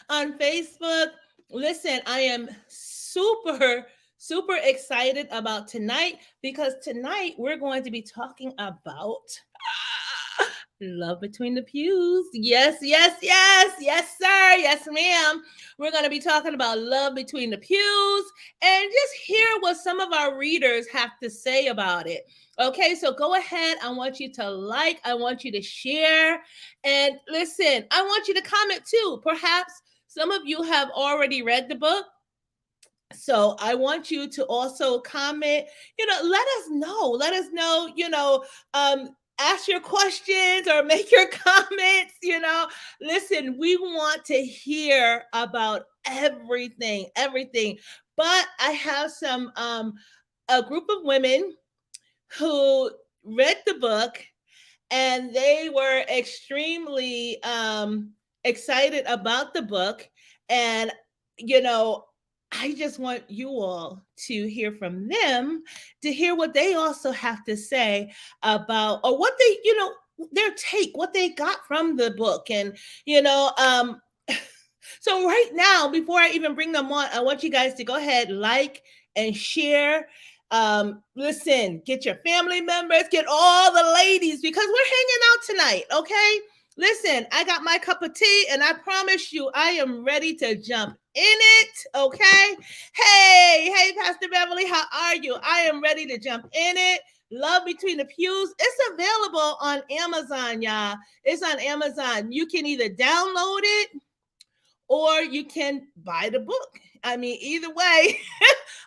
on Facebook. Listen, I am super excited about tonight because tonight we're going to be talking about love between the pews. Yes, sir. Yes, ma'am. We're going to be talking about love between the pews and just hear what some of our readers have to say about it. Okay, so go ahead. I want you to like, I want you to share, and listen, I want you to comment too. Perhaps some of you have already read the book. So I want you to also comment, let us know, ask your questions or make your comments, listen, we want to hear about everything. But I have a group of women who read the book and they were extremely excited about the book. And, I just want you all to hear from them, to hear what they also have to say about, or what they, their take, what they got from the book. And, so right now, before I even bring them on, I want you guys to go ahead, like and share. Listen, get your family members, get all the ladies, because we're hanging out tonight, okay? Listen, I got my cup of tea and I promise you I am ready to jump in it, okay? Hey, Pastor Beverly, how are you? I am ready to jump in it. Love Between the Pews. It's available on Amazon, y'all. It's on Amazon. You can either download it or you can buy the book. I mean, either way,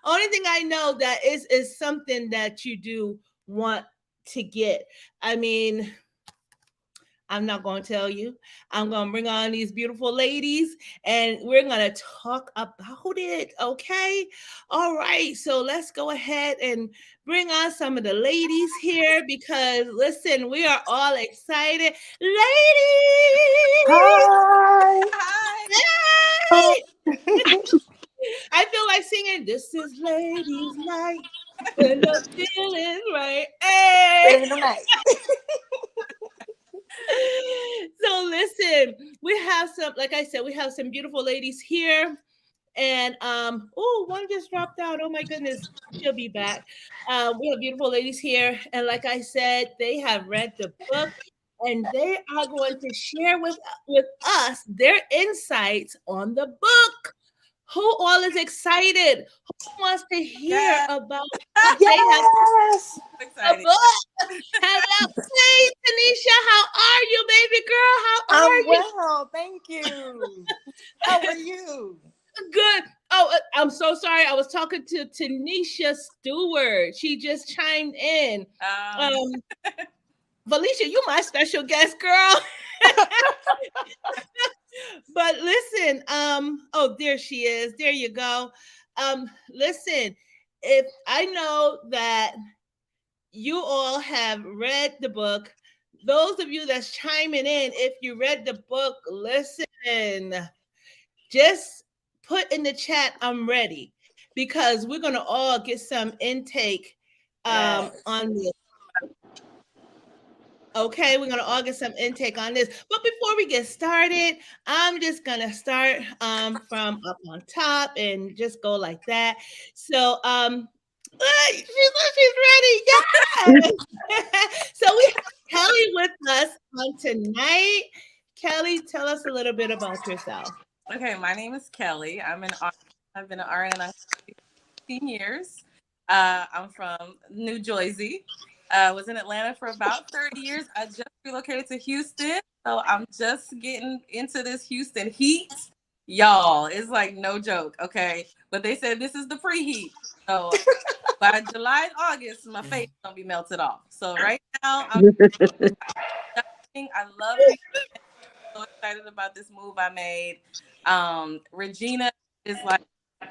only thing I know that is something that you do want to get. I mean, I'm not going to tell you. I'm going to bring on these beautiful ladies and we're going to talk about it. Okay. All right. So let's go ahead and bring on some of the ladies here because listen, we are all excited. Ladies. Hi. Hi. I feel like singing, this is ladies night when the feeling's right. Hey. So listen, we have some, like I said, we have some beautiful ladies here. And one just dropped out. Oh my goodness, she'll be back. We have beautiful ladies here, and like I said, they have read the book, and they are going to share with us their insights on the book. Who all is excited? Who wants to hear about what they have Excited. Hello, hey Tanisha, how are you, baby girl? How are I'm you? well, thank you. How are you? Good. Oh, I'm so sorry. I was talking to Tanisha Stewart. She just chimed in. Felicia, you my special guest, girl. But listen, oh, there she is. There you go. Listen, if I know that you all have read the book, those of you that's chiming in, if you read the book, listen, just put in the chat, I'm ready, because we're going to all get some intake on this. Okay, we're going to all get some intake on this. But before we get started, I'm just going to start from up on top and just go like that. So, she's ready. Yes. So we have Kelly with us on tonight. Kelly, tell us a little bit about yourself. Okay, my name is Kelly. I've been an RN 15 years. I'm from New Jersey. Was in Atlanta for about 30 years. I just relocated to Houston, so I'm just getting into this Houston heat. Y'all, it's like no joke, okay? But they said this is the preheat. So by July and August, my face is going to be melted off. So right now, I love Houston. I'm so excited about this move I made. Regina is like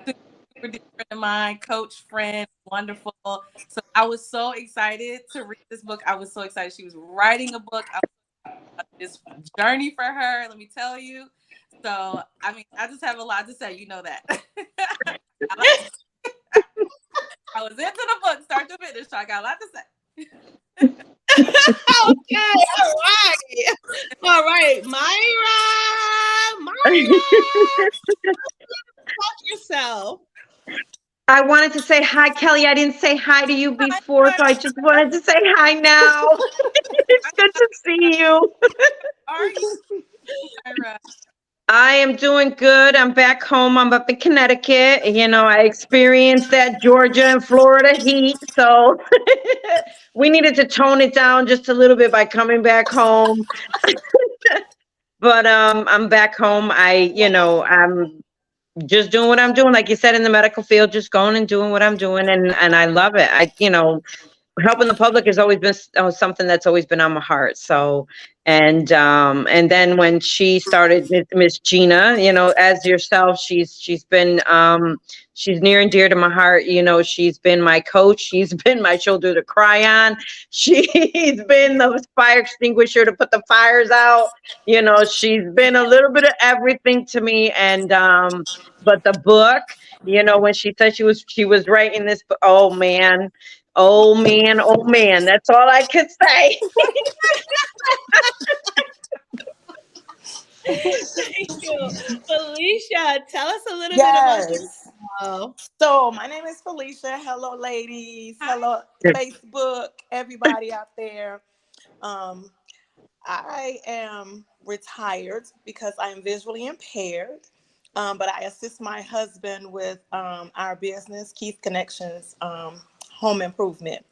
super dear friend of mine, coach, friend, wonderful. So I was so excited to read this book. I was so excited. She was writing a book. I was this journey for her, let me tell you. So, I mean, I just have a lot to say. You know that. I was into the book, start to finish, so I got a lot to say. Okay, all right. Myra. About yourself. I wanted to say hi, Kelly. I didn't say hi to you before, so I just wanted to say hi now. It's good to see you. How are you, Myra? I am doing good. I'm back home. I'm up in Connecticut. I experienced that Georgia and Florida heat, so we needed to tone it down just a little bit by coming back home. But I'm back home. I'm just doing what I'm doing, like you said, in the medical field, just going and doing what I'm doing, and I love it. Helping the public has always been something that's always been on my heart. So, and then when she started, Miss Gina, as yourself, she's been she's near and dear to my heart. She's been my coach. She's been my shoulder to cry on. She's been the fire extinguisher to put the fires out. She's been a little bit of everything to me. And but the book, when she said she was writing this, oh man. Oh man, oh man. That's all I could say. Thank you. Felicia, tell us a little bit about Yes. yourself. So my name is Felicia. Hello, ladies. Hi. Hello, Facebook. Everybody out there. I am retired because I am visually impaired. But I assist my husband with our business, Keith Connections, home improvement.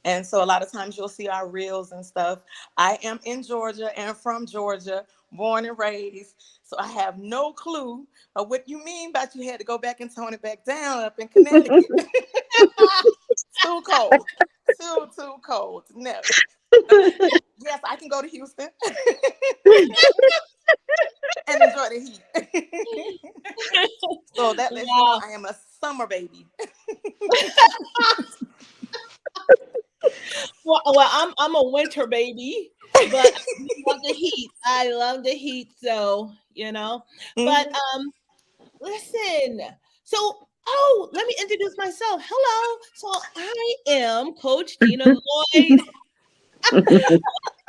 And so a lot of times you'll see our reels and stuff. I am in Georgia and from Georgia, born and raised. So I have no clue of what you mean by you had to go back and tone it back down up in Connecticut. Too cold. Too cold. No. Yes, I can go to Houston and enjoy the heat. So that lets you know I am a summer baby. Well, I'm a winter baby, but I love the heat. I love the heat, so But listen. So, let me introduce myself. Hello. So I am Coach Gina Lloyd.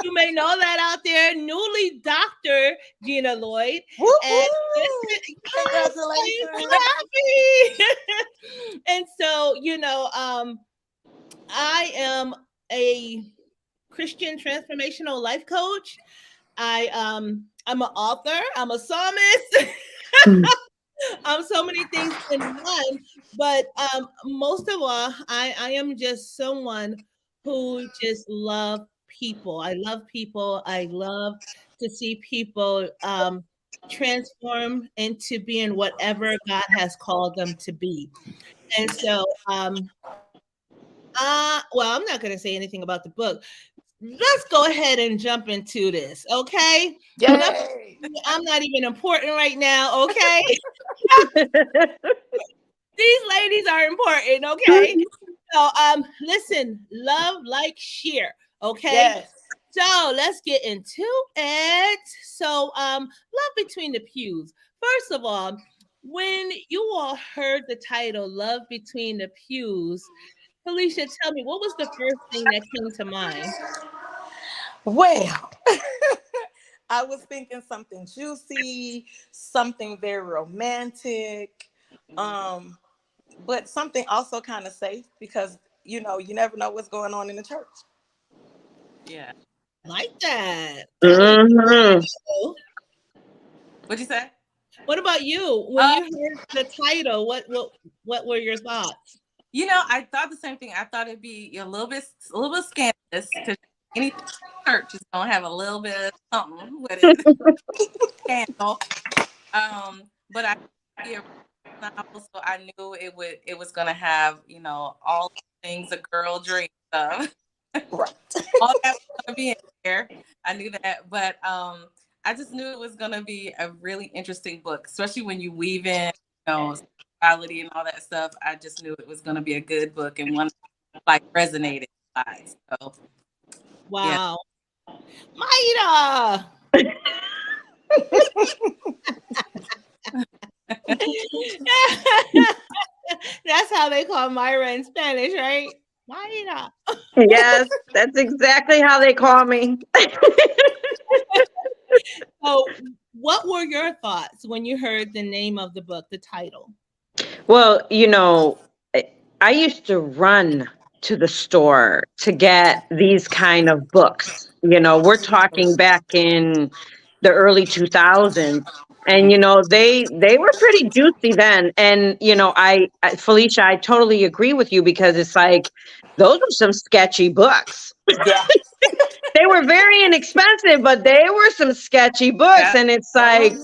You may know that out there, newly Dr. Gina Lloyd. Woo, And woo. Congratulations. happy. And so, I am a Christian transformational life coach. I'm an author. I'm a psalmist. I'm so many things in one, but most of all, I am just someone who just love people. I love people. I love to see people transform into being whatever God has called them to be. And so, well, I'm not going to say anything about the book. Let's go ahead and jump into this, okay? Yay. I'm not even important right now, okay? These ladies are important, okay? So, listen, love, like, share, okay? Yes. So let's get into it. So, love between the pews. First of all, when you all heard the title "Love Between the Pews," Felicia, tell me, what was the first thing that came to mind? Well, I was thinking something juicy, something very romantic, but something also kind of safe because you never know what's going on in the church. Yeah. Like that. Mhm. What'd you say? What about you? When you heard the title, what were your thoughts? I thought the same thing. I thought it'd be a little bit scandalous because any church is gonna have a little bit of something with it. Scandal. But I so I knew it was gonna have, all the things a girl dreams of. Right. All that was gonna be in there. I knew that, but I just knew it was gonna be a really interesting book, especially when you weave in, sexuality and all that stuff. I just knew it was gonna be a good book and one resonated. So Wow. Myra. That's how they call Myra in Spanish, right? Myra. Yes, that's exactly how they call me. So what were your thoughts when you heard the name of the book, the title? Well, I used to run to the store to get these kind of books. We're talking back in the early 2000s. And they were pretty juicy then. And Felicia, I totally agree with you, because it's like those were some sketchy books. Yeah. They were very inexpensive, but they were some sketchy books. Yeah. And it's like,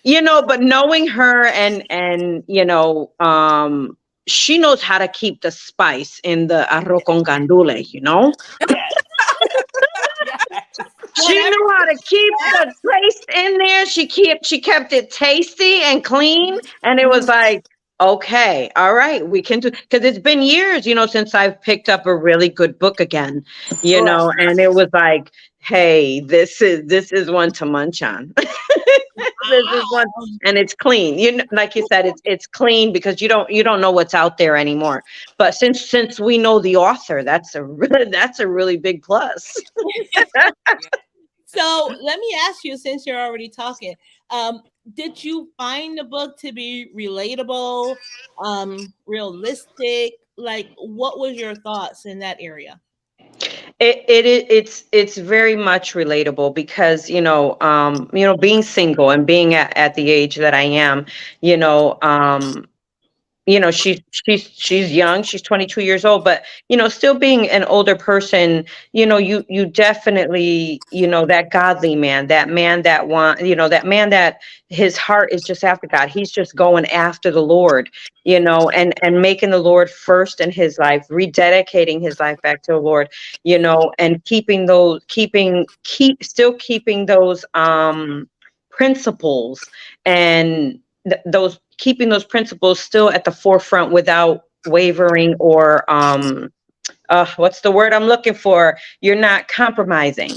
but knowing her, and she knows how to keep the spice in the arroz con gandule. Yes. Yes. She knew how to keep the taste in there. She kept it tasty and clean. And it was like, okay, all right, we can do, because it's been years, since I've picked up a really good book again, Right. and it was like, hey, this is one to munch on. This is one, and it's clean. Like you said, it's clean, because you don't know what's out there anymore. But since we know the author, that's a really big plus. So let me ask you, since you're already talking, did you find the book to be relatable, realistic? Like, what was your thoughts in that area? It's very much relatable, because being single and being at the age that I am, she's young, she's 22 years old, but still being an older person, you definitely, that godly man, that man that his heart is just after God. He's just going after the Lord, and making the Lord first in his life, rededicating his life back to the Lord, and still keeping those principles, and those keeping those principles still at the forefront without wavering, or what's the word I'm looking for? You're not compromising,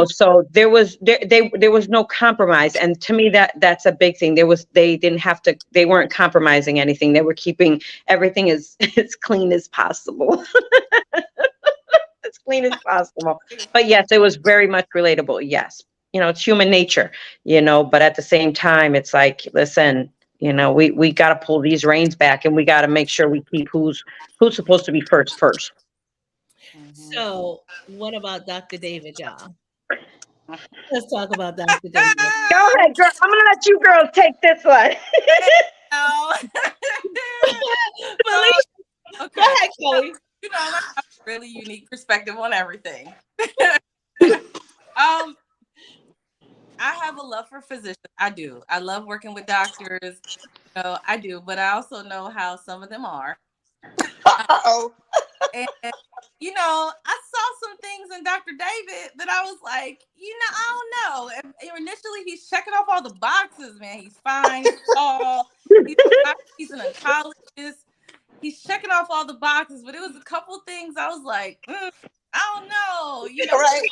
so there was no compromise. And to me, that's a big thing. They weren't compromising anything. They were keeping everything as clean as possible. As clean as possible. But yes, it was very much relatable. Yes. It's human nature, but at the same time, it's like, listen, we got to pull these reins back, and we got to make sure we keep who's supposed to be first. So, what about Dr. David, y'all? Let's talk about Dr. David. Go ahead, girl. I'm going to let you girls take this one. No. Felicia, Okay. go ahead, Kelly. I have a really unique perspective on everything. I have a love for physicians. I do. I love working with doctors. I do, but I also know how some of them are. Uh-oh. And I saw some things in Dr. David that I was like, I don't know. And initially, he's checking off all the boxes, man. He's fine. He's tall. He's an oncologist. He's checking off all the boxes, but it was a couple things I was like, I don't know. Right.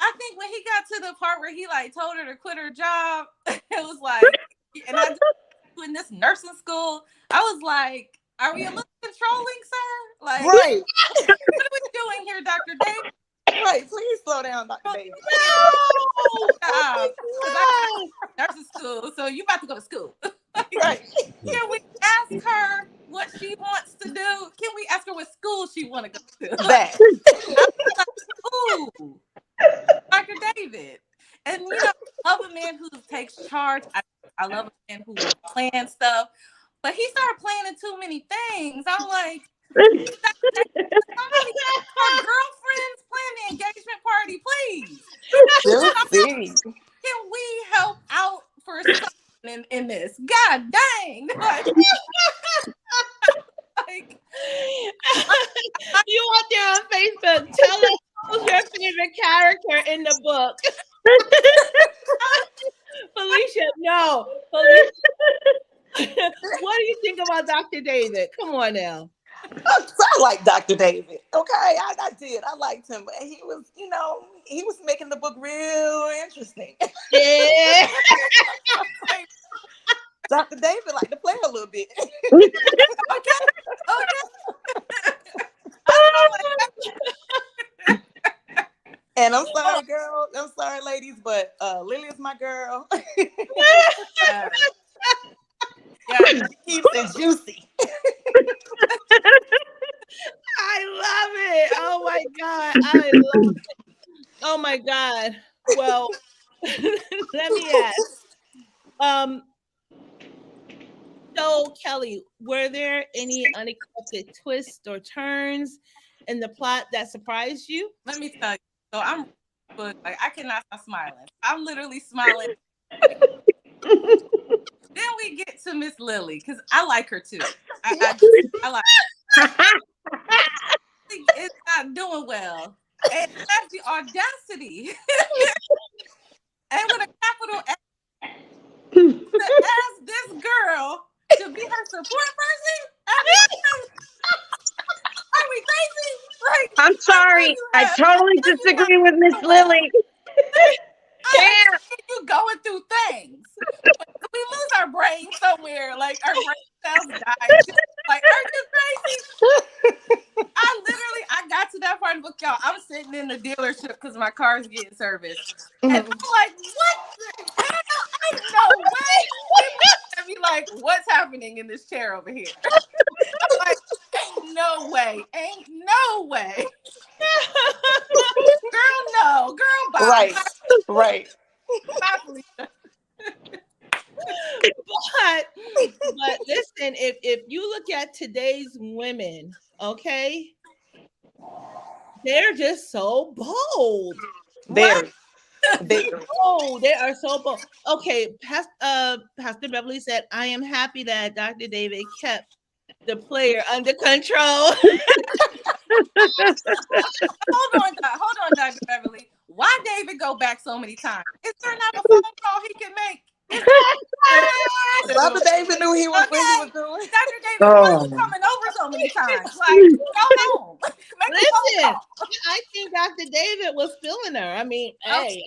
I think when he got to the part where he told her to quit her job, it was like, and I just in this nursing school, I was like, are we a little controlling, sir? Like, Right. What are we doing here, Dr. David? Right. Please slow down, Dr. David. No. Nursing school, so you about to go to school. Right. Can we ask her what she wants to do? Can we ask her what school she want to go to? That. Ooh, Dr. David. And I love a man who takes charge. I love a man who will plan stuff. But he started planning too many things. I'm like, somebody our girlfriends plan the engagement party, please. Can we help out for something in this? God dang. You out there on Facebook, tell us who's your favorite character in the book. Felicia, no. Felicia. What do you think about Dr. David? Come on now. I like Dr. David. Okay, I did. I liked him, but he was, he was making the book real interesting. Yeah. Dr. David liked to play a little bit. And I'm sorry, girl. I'm sorry, ladies, but Lily is my girl. Yes. Yes. She keeps it juicy. I love it. Oh my God. I love Oh my God. Well, let me ask. Um, so Kelly, were there any unexpected twists or turns in the plot that surprised you? Let me tell you. So I'm like I cannot stop smiling. I'm literally smiling. Then we get to Miss Lily because I like her too. I like it's not doing well. And has the audacity and with a capital S to ask this girl to be her support person. Are we crazy? Like I'm sorry. I totally disagree with Miss Lily. I understand you going through things. But we lose our brain somewhere. Like our brain cells die. Like, are you crazy? I got to that part of the book, y'all. I'm sitting in the dealership because my car's getting serviced. And I'm like, what the hell? Ain't no way. People be like, what's happening in this chair over here? I'm like, ain't no way. Ain't no way. Girl, no. Girl, bye. Right. Bye, Felicia. But listen, if you look at today's women, okay, they're just so bold. Very. Oh, they are so bold. Okay, Pastor Beverly said, "I am happy that Dr. David kept the player under control." Hold on, Dr. Beverly. Why David go back so many times? Is there not a phone call he can make? Dr. David knew what he was doing. Dr. David, why are you coming over so many times? Like, go home. Listen, I think Dr. David was feeling her. I mean, hey,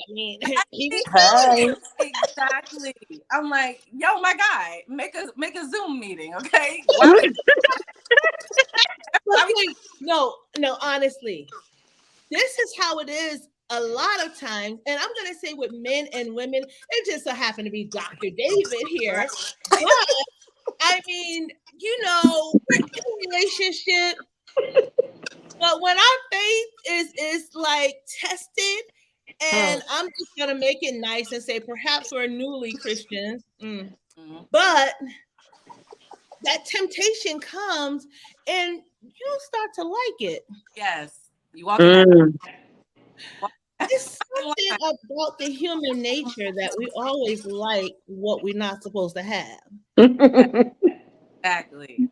he was feeling her. Exactly. I'm like, yo, my guy, make a Zoom meeting, okay? No, honestly, this is how it is a lot of times, and I'm gonna say with men and women, it just so happened to be Dr. David here. But I mean, we're in a relationship, but when our faith is like tested, and I'm just gonna make it nice and say perhaps we're newly Christians, but that temptation comes and you start to like it. Yes. You walk in It's something about the human nature that we always like what we're not supposed to have. Exactly.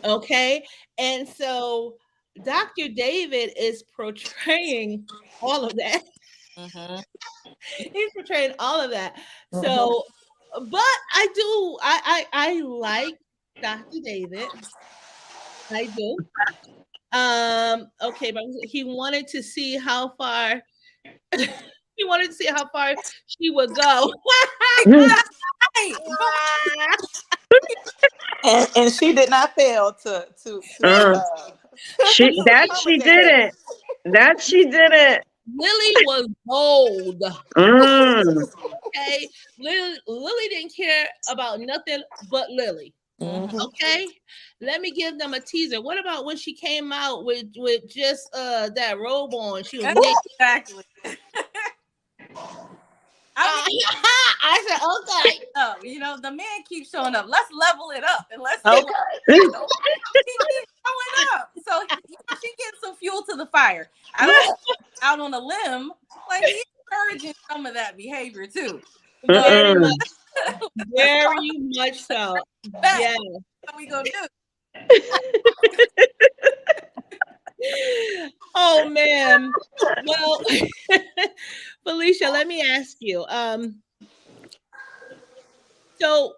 Okay. And so Dr. David is portraying all of that. He's portraying all of that. So, but I like Dr. David. I do. Okay, but he wanted to see how far she would go. And she did not fail to she didn't. That she didn't. Lily was bold. Okay, Lily didn't care about nothing but Lily. Okay, let me give them a teaser. What about when she came out with just that robe on? She was naked. Exactly. I said, okay. The man keeps showing up. Let's level it up and let's okay. He keeps showing up. So she gets some fuel to the fire. I don't out on a limb, like he's encouraging some of that behavior too. Very much so. Yeah. What we gonna do? Oh man. Well, Felicia, let me ask you. So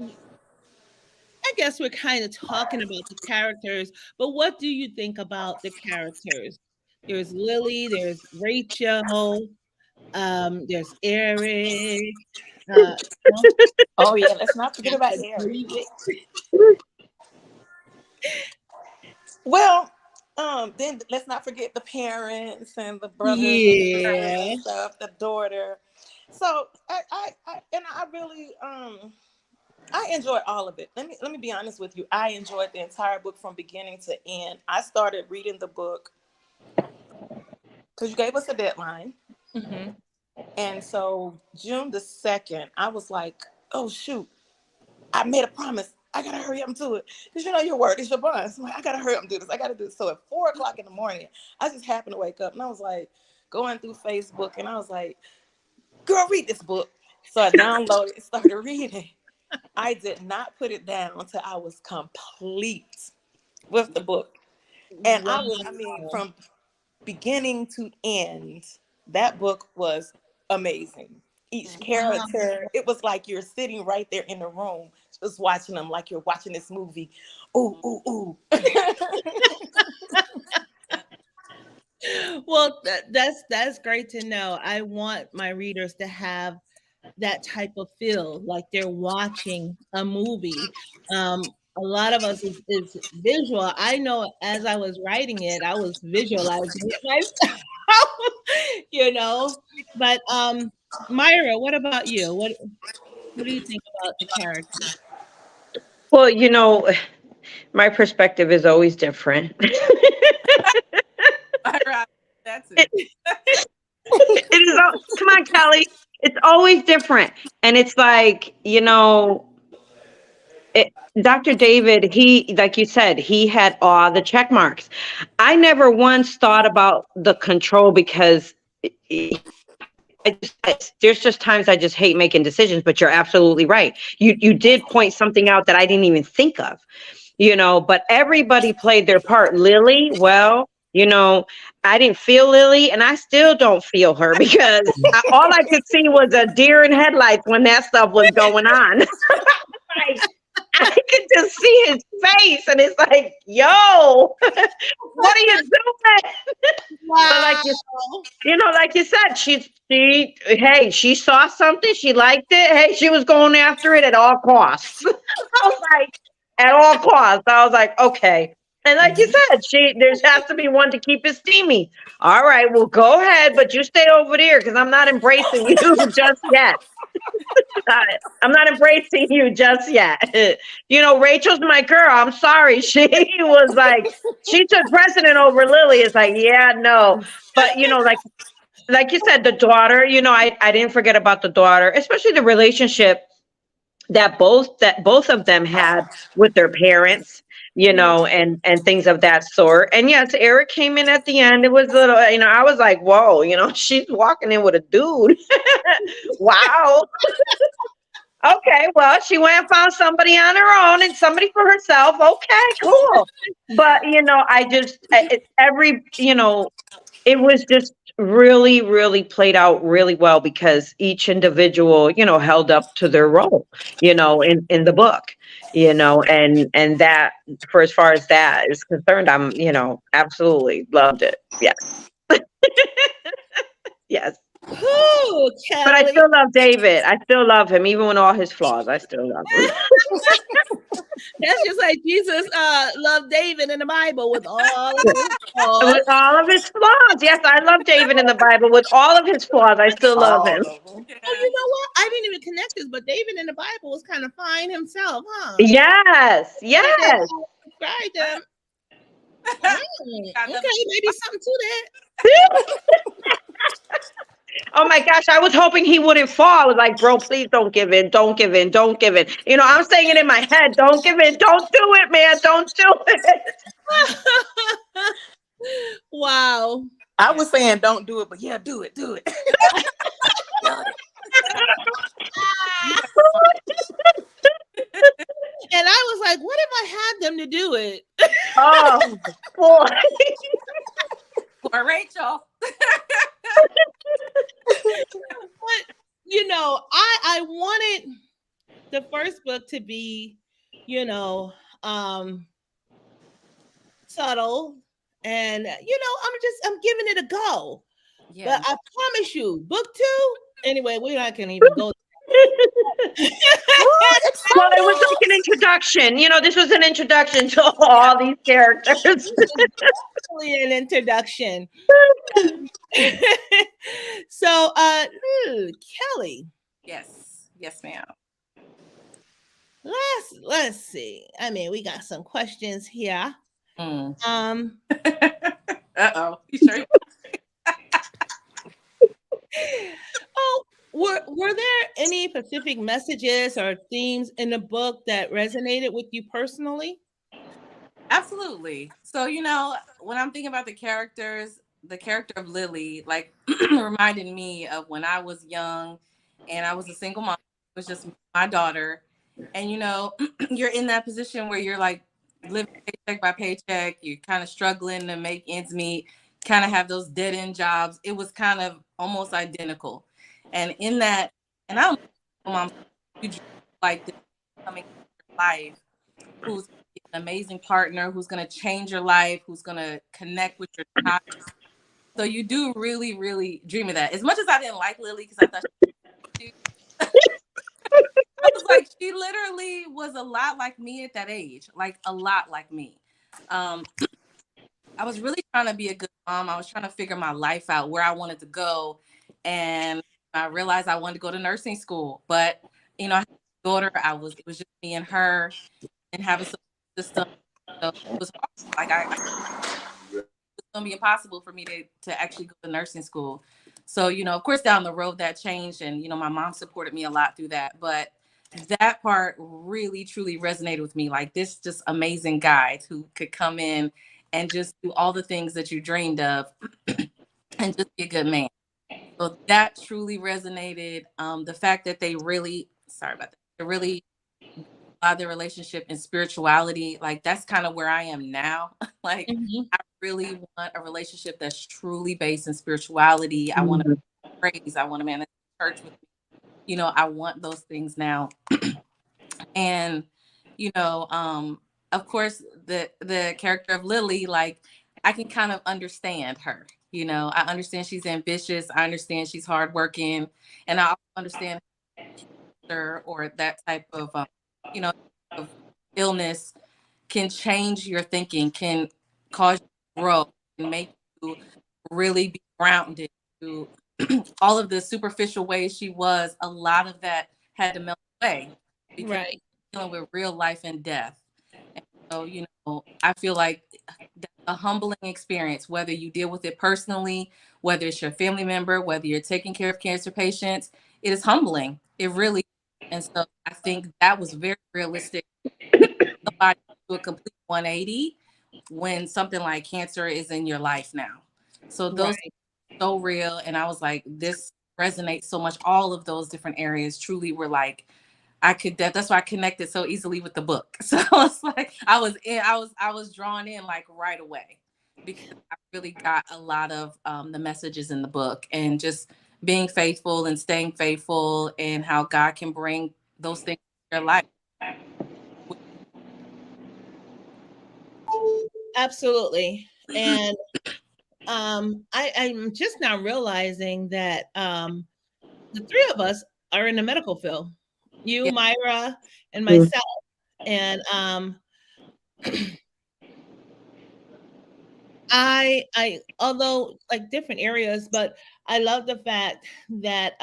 I guess we're kind of talking about the characters, but what do you think about the characters? There's Lily, there's Rachel, there's Eric. Oh yeah, let's not forget about Eric. Well, Then let's not forget the parents and the brothers and sisters Yeah. and stuff, the daughter. So I really I enjoyed all of it. Let me be honest with you. I enjoyed the entire book from beginning to end. I started reading the book because you gave us a deadline. Mm-hmm. And so June 2nd, I was like, oh shoot, I made a promise. I gotta hurry up and do it. Because you know your word is your bond. So I'm like, I gotta hurry up and do this. I gotta do this. So at 4 o'clock in the morning, I just happened to wake up and I was like going through Facebook and I was like, girl, read this book. So I downloaded and started reading. I did not put it down until I was complete with the book. And Wow. I mean, from beginning to end, that book was amazing. Each Wow. character, it was like you're sitting right there in the room, just watching them like you're watching this movie. Ooh, ooh, ooh. Well, that's great to know. I want my readers to have that type of feel, like they're watching a movie. A lot of us is visual. I know as I was writing it, I was visualizing it myself, you know. But Myra, what about you? What do you think about the characters? Well, my perspective is always different. All right, that's it. It is come on, Kelly. It's always different. And it's like, it, Dr. David, he, like you said, he had all the check marks. I never once thought about the control because there's just times I just hate making decisions, but you're absolutely right. You did point something out that I didn't even think of, but everybody played their part. Lily, well, I didn't feel Lily and I still don't feel her because all I could see was a deer in headlights when that stuff was going on. Like, I could just see his face and it's like, yo, what are you doing? But Wow. like you said, hey, she saw something, she liked it. Hey, she was going after it at all costs. I was like, at all costs. I was like, okay. And like you said, there has to be one to keep it steamy. All right, well, go ahead, but you stay over there because I'm not embracing you just yet. I'm not embracing you just yet. Rachel's my girl. I'm sorry. She was like, she took precedent over Lily. It's like, yeah, no. But like you said, the daughter, I didn't forget about the daughter, especially the relationship that both of them had with their parents, and things of that sort. And yes, Eric came in at the end. It was a little, I was like, whoa, she's walking in with a dude. Wow. Okay, well, she went and found somebody on her own and somebody for herself. Okay, cool. But I just it was just really, really played out really well because each individual, held up to their role, in the book, and that, for as far as that is concerned, I'm, absolutely loved it. Yes. Yes. Whew, But I Kelly. still love David. I still love him, even with all his flaws. I still love him. That's just like Jesus loved David in the Bible with all of his flaws. With all of his flaws. Yes, I love David in the Bible. With all of his flaws, I still love All him. of them. Oh, Yeah. you know what? I didn't even connect this, but David in the Bible was kind of fine himself, huh? Yes, Like that yes. Paul described him. Got Okay, them. maybe something to that. Oh my gosh, I was hoping he wouldn't fall. I was like, bro, please don't give in. Don't give in. Don't give in. I'm saying it in my head. Don't give in. Don't do it, man. Don't do it. Wow. I was saying don't do it, but yeah, do it, do it. And I was like, what if I had them to do it? Oh, boy. Poor Rachel. But I wanted the first book to be, subtle, and I'm giving it a go. Yeah. But I promise you, book 2, anyway, we're not gonna even go. Well, it was like an introduction. This was an introduction to all these characters. Definitely an introduction. So, Kelly, Yes, ma'am. let's see. I mean, we got some questions here. Mm. Um, Uh-oh. You sure? oh, were there any specific messages or themes in the book that resonated with you personally? Absolutely. So, when I'm thinking about the characters, the character of Lily, like, reminded me of when I was young and I was a single mom. It was just my daughter. And, you're in that position where you're like living paycheck by paycheck. You're kind of struggling to make ends meet, kind of have those dead end jobs. It was kind of almost identical. And in that, and I don't know, mom, you dream like this coming into your life, who's an amazing partner, who's going to change your life, who's going to connect with your child. So you do really, really dream of that. As much as I didn't like Lily, because I thought I was like, she literally was a lot like me at that age, like a lot like me. I was really trying to be a good mom. I was trying to figure my life out, where I wanted to go. And I realized I wanted to go to nursing school. But, I had a daughter, it was just me and her, and having some system. So it was hard. Like it was gonna be impossible for me to actually go to nursing school. So, of course down the road that changed, and my mom supported me a lot through that. But that part really truly resonated with me. Like, this just amazing guy who could come in and just do all the things that you dreamed of and just be a good man. So that truly resonated. The fact that they really, sorry about that, they really their relationship and spirituality, like that's kind of where I am now. Like, I really want a relationship that's truly based in spirituality. I want to praise. I want a man that's in church with me. I want those things now. And of course, the character of Lily, like, I can kind of understand her. I understand she's ambitious. I understand she's hardworking, and I also understand her, or that type of of illness can change your thinking, can cause you to grow, and make you really be grounded. To all of the superficial ways she was, a lot of that had to melt away because Right. dealing with real life and death. And so, I feel like that's a humbling experience, whether you deal with it personally, whether it's your family member, whether you're taking care of cancer patients. It is humbling. It really is. And so I think that was very realistic. Somebody do a complete 180 when something like cancer is in your life now. So those Right. are so real. And I was like, this resonates so much. All of those different areas truly were like, that's why I connected so easily with the book. So it's like I was drawn in like right away, because I really got a lot of the messages in the book, and just being faithful and staying faithful, and how God can bring those things to your life. Absolutely. And I'm just now realizing that the three of us are in the medical field. You, Yeah. Myra, and myself. And I although like different areas, but I love the fact that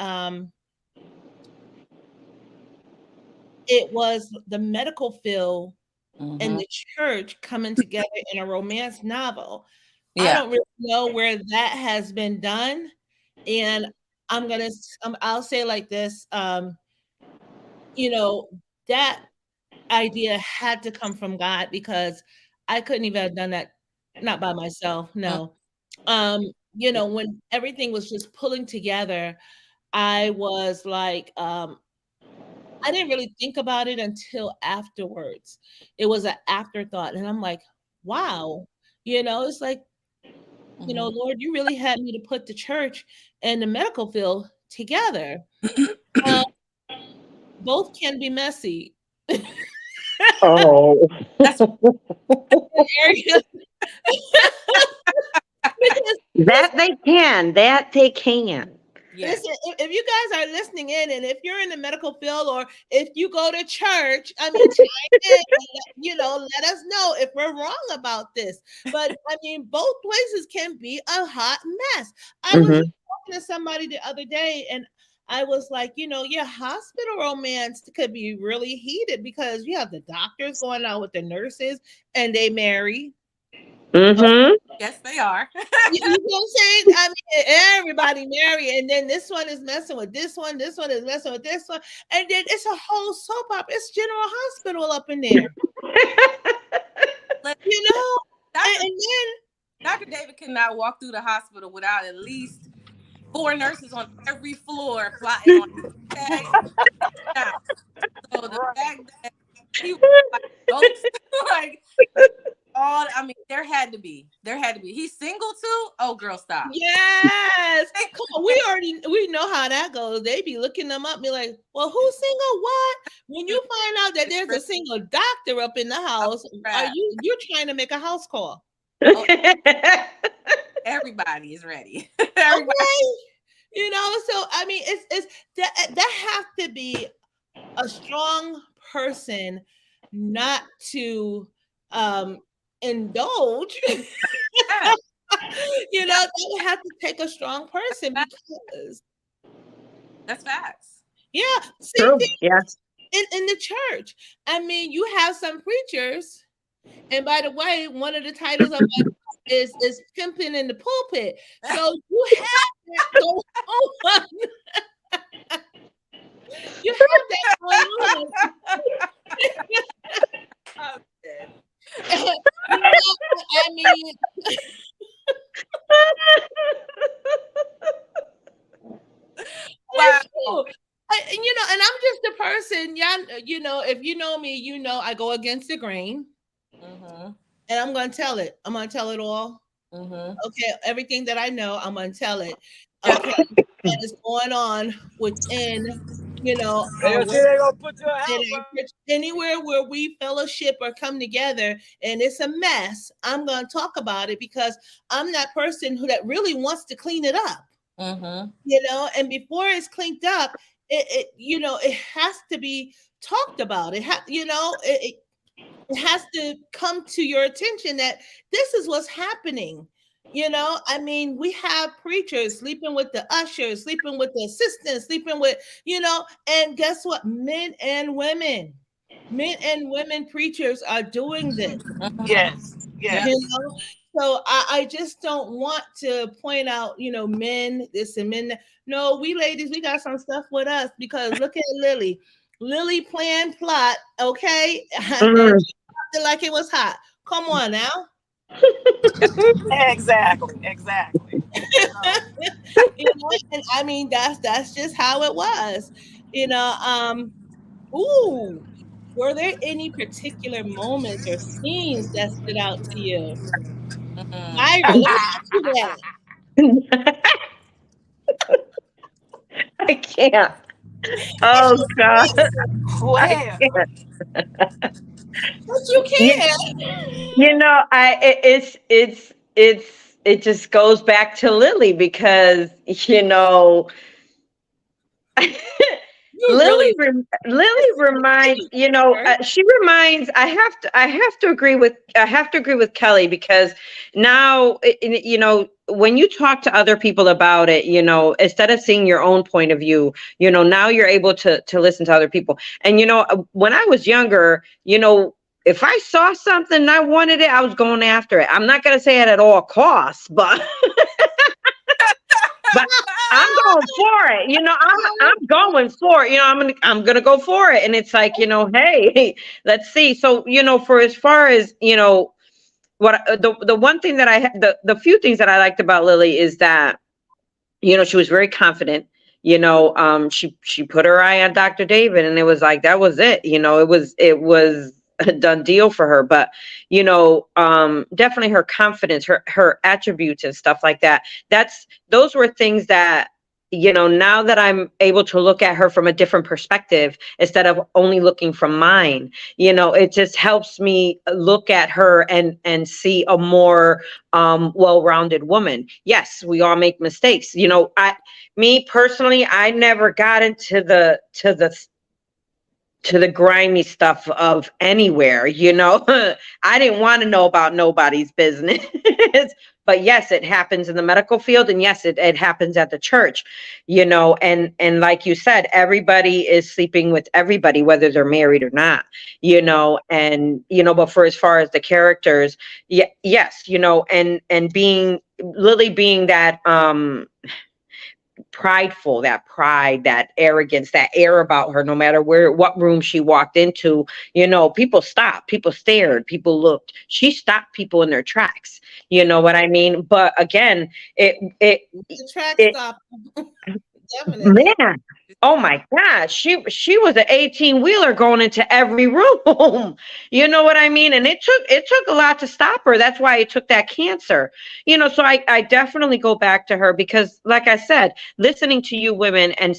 it was the medical field and the church coming together in a romance novel. I Yeah. don't really know where that has been done, and I'll say like this, that idea had to come from God, because I couldn't even have done that, not by myself, no. When everything was just pulling together, I was like, I didn't really think about it until afterwards. It was an afterthought, and I'm like, wow, it's like, Lord, you really had me to put the church and the medical field together. Um, both can be messy. Oh. That's Areas. Because That they can. Yes. Listen, if you guys are listening in, and if you're in the medical field, or if you go to church, I mean, chime in and let us know if we're wrong about this. But I mean, both places can be a hot mess. I was Mhm. talking to somebody the other day, and I was like, your hospital romance could be really heated because you have the doctors going out with the nurses, and they marry. Mhm. Yes, they are. You know what I'm saying? I mean, everybody marry, and then this one is messing with this one is messing with this one, and then it's a whole soap opera. It's General Hospital up in there, Let- you know. And, Dr. and Dr. David cannot walk through the hospital without at least 4 nurses on every floor plotting on him. Okay. Now, so the Right. fact that he was like ghost, like all, I mean, there had to be. He's single too. Oh, girl, stop. yes, come on, we know how that goes. They be looking them up, be like, well, who's single? What? When you find out that there's a single doctor up in the house, are Crap. you're trying to make a house call? Oh, everybody is ready. Everybody. Okay. So I mean, it's that have to be a strong person not to indulge. Yeah, That would have to take a strong person because that's facts. yeah, same True. thing Yes. in the church. I mean, you have some preachers, and by the way, one of the titles of my book is pimping in the pulpit. So you have that going on. You have that going on. I'm dead. I mean, Wow. it's true. And I'm just a person. Yeah, if you know me, I go against the grain, Mm-hmm. and I'm gonna tell it. I'm gonna tell it all. Mm-hmm. Okay, everything that I know, I'm gonna tell it. Yeah. Okay, that is going on within, They our gonna say they gonna put you in in house, our church, anywhere where we fellowship or come together, and it's a mess. I'm gonna talk about it because I'm that person that really wants to clean it up. Mm-hmm. And before it's cleaned up, it has to be talked about. It has to come to your attention that this is what's happening. I mean, we have preachers sleeping with the ushers, sleeping with the assistants, sleeping with, and guess what? Men and women preachers are doing this. Yes. Yeah. You Yes. know, so I just don't want to point out, men this and men that. No, we ladies, we got some stuff with us because look at Lily. Lily planned plot, okay, and Mm. like it was hot. Come on now. Exactly. Exactly. And I mean that's just how it was. Ooh, were there any particular moments or scenes that stood out to you? Mm-hmm. Myra, let me ask you that. I can't. Oh God. I Well, can't. But you You, can. it just goes back to Lily because You really Lily reminds, her. she reminds. I have to agree with Kelly because now, when you talk to other people about it, instead of seeing your own point of view, now you're able to listen to other people. And when I was younger, if I saw something and I wanted it, I was going after it. I'm not going to say it at all costs, but but I'm going for it. I'm going for it. I'm gonna go for it. And it's like, hey, let's see. So, for as far as, what the one thing that the few things that I liked about Lily is that, she was very confident. She put her eye on Dr. David, and it was like that was it. It was a done deal for her. But definitely her confidence, her attributes and stuff like that. Those were things that now that I'm able to look at her from a different perspective instead of only looking from mine, it just helps me look at her and see a more well-rounded woman. Yes, we all make mistakes. Me personally, I never got into the grimy stuff of anywhere, I didn't want to know about nobody's business. But yes, it happens in the medical field, and yes, it happens at the church, and like you said, everybody is sleeping with everybody, whether they're married or not, and but for as far as the characters, yes, and being Lily, being that prideful, that pride, that arrogance, that air about her, no matter what room she walked into, people stopped, people stared, people looked. She stopped people in their tracks. You know what I mean? But again, The track it stop. Definitely. man, oh my gosh, she was an 18-wheeler going into every room. You know what I mean? And it took a lot to stop her. That's why it took that cancer. So I definitely go back to her because, like I said, listening to you women and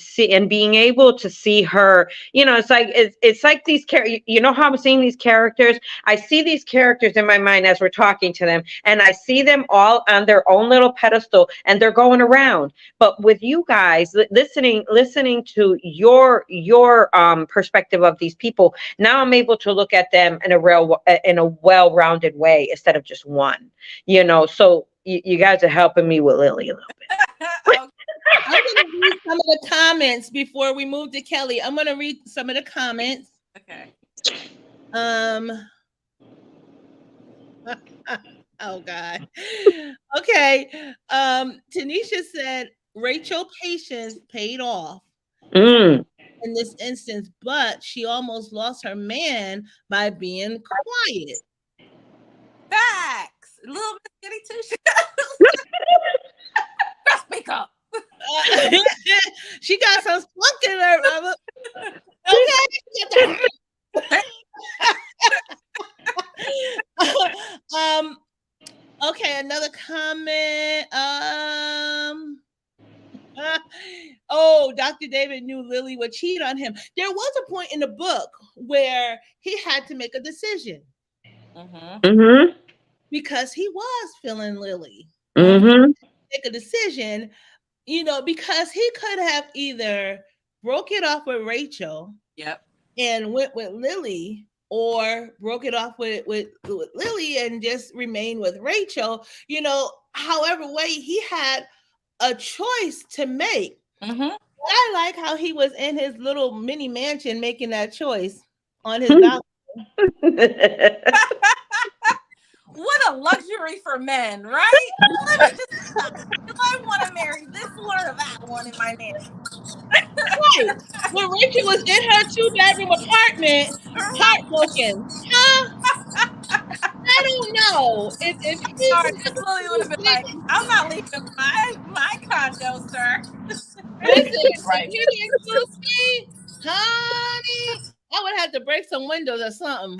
being able to see her, it's like these how I'm seeing these characters. I see these characters in my mind as we're talking to them, and I see them all on their own little pedestal, and they're going around. But with you guys listening to your perspective of these people, now I'm able to look at them in a well-rounded way instead of just one. So you guys are helping me with Lily a little bit. Okay. I'm going to read some of the comments before we move to Kelly. I'm going to read some of the comments. Okay. Oh God. Okay. Tanisha said Rachel patience paid off Mm. in this instance, but she almost lost her man by being quiet. Facts. A little bit skinny too. Just speak up. She got some spunk in her, mama. Okay. Okay, another comment. Oh, Dr. David knew Lily would cheat on him. There was a point in the book where he had to make a decision Mm-hmm. because he was feeling Lily. Mm-hmm. Make a decision, because he could have either broke it off with Rachel, Yep, and went with Lily, or broke it off with Lily and just remained with Rachel. However way he had a choice to make. I like how he was in his little mini mansion making that choice on his balcony. What a luxury for men, right? Let me just do I want to marry this one or that one in my mansion? Right. When Rachel was in her 2-bedroom apartment, heartbroken. Huh? I don't know. If he Sorry, Miss Lily would have been like, I'm not leaving my condo, sir. listen, if Right. he didn't choose me, honey, I would have to break some windows or something.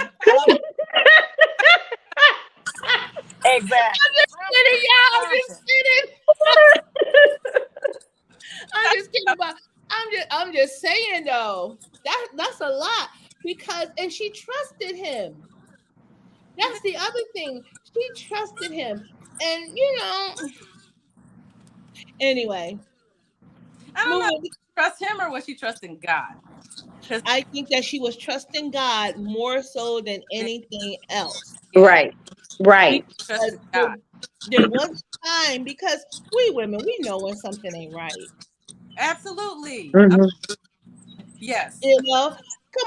Exactly. Kidding, y'all. I'm just kidding. I'm just kidding about. I'm just saying though. That's a lot and she trusted him. That's the other thing. She trusted him, and anyway. I don't know. Moving, Trust him or was she trusting God? I think that she was trusting God more so than anything else. Right. Right. Because there was time, because we women, we know when something ain't right. Absolutely. Mm-hmm. Yes. Come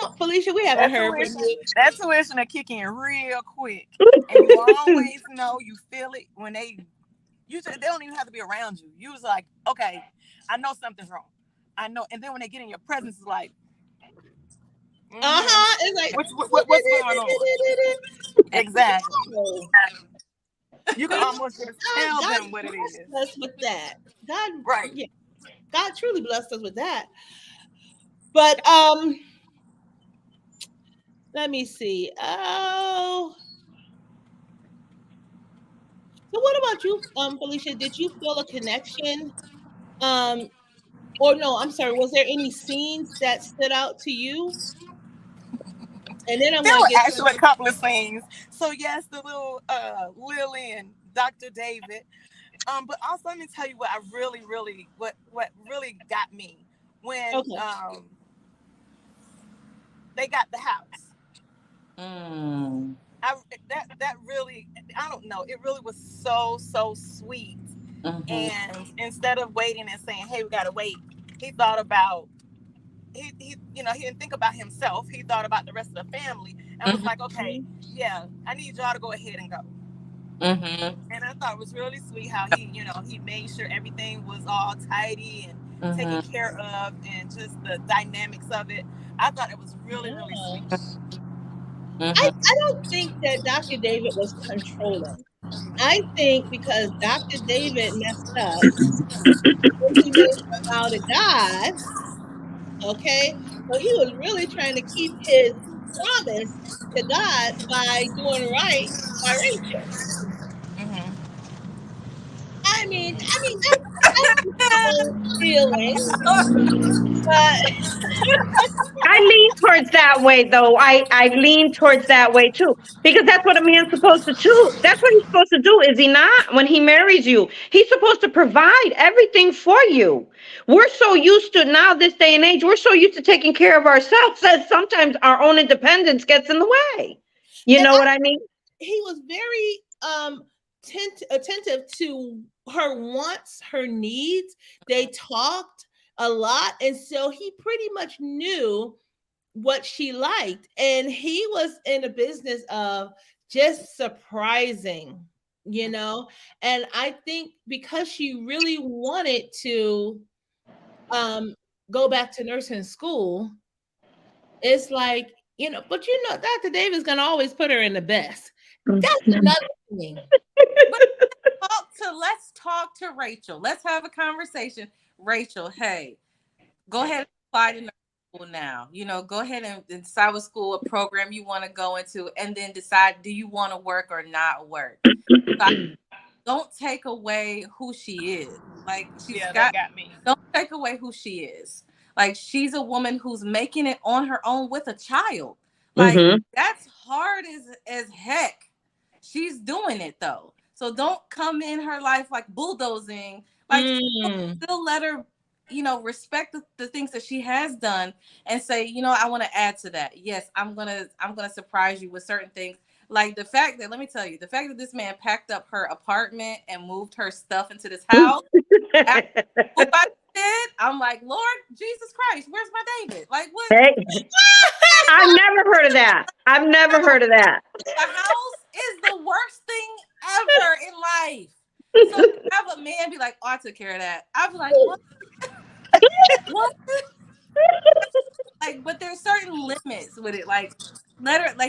on, Felicia, we haven't heard from you. That tuition will kick in real quick, and you always know, you feel it when they don't even have to be around you. You was like, okay, I know something's wrong. I know, and then when they get in your presence, it's like, It's like, what's going on? Exactly. You can almost just tell them what it is. Us with that, God, Right? Yeah, God truly blessed us with that. But let me see. Oh, so what about you, Felicia? Did you feel a connection Or no, I'm sorry. Was there any scenes that stood out to you? And then I'm There going to were get to actually a couple of scenes. So yes, the little Lily and Dr. David. But also let me tell you what I really, really what really got me when okay. they got the house. Mm. That really, I don't know, it really was so sweet. Mm-hmm. And instead of waiting and saying, "Hey, we gotta wait," he thought about he didn't think about himself. He thought about the rest of the family and was Mm-hmm. like, "Okay, yeah, I need y'all to go ahead and go." Mm-hmm. And I thought it was really sweet how he made sure everything was all tidy and taken Mm-hmm. care of, and just the dynamics of it. I thought it was really, really Yeah. sweet. I, Mm-hmm. I don't think that Dr. David was controlling. I think because Dr. David messed up when he made a vow to God, okay? So he was really trying to keep his promise to God by doing right by Rachel. Mm-hmm. That's his own feeling, but I lean towards that way, though. I lean towards that way too, because that's what a man's supposed to do. That's what he's supposed to do, is he not? When he marries you, he's supposed to provide everything for you. We're so used to now, this day and age, we're so used to taking care of ourselves that sometimes our own independence gets in the way. You and know what I mean? he was very attentive to her wants, her needs. They talked a lot, and so he pretty much knew what she liked, and he was in the business of just surprising, and I think because she really wanted to um go back to nursing school, it's like, but Dr. David's gonna always put her in the best. That's another thing. But let's talk to Rachel. Let's have a conversation. Rachel, hey, go ahead and apply to nursing school now. Go ahead and decide what school or program you want to go into, and then decide, do you want to work or not work. So don't take away who she is. Like, Yeah, that got me. don't take away who she is. Like, she's a woman who's making it on her own with a child. Like, Mm-hmm. that's hard as heck. She's doing it though. So don't come in her life like bulldozing. Like, Mm. still let her, respect the things that she has done, and say, I want to add to that. Yes, I'm gonna surprise you with certain things. Like the fact that, let me tell you, the fact that this man packed up her apartment and moved her stuff into this house. After what I did, I'm like, Lord Jesus Christ, where's my David? Like, what? Hey, I've never heard of that. I've never heard of that. A house is the worst thing ever in life. So to have a man be like, "Oh, I took care of that," I'd be like, "What? What?" Like, but there's certain limits with it. Like,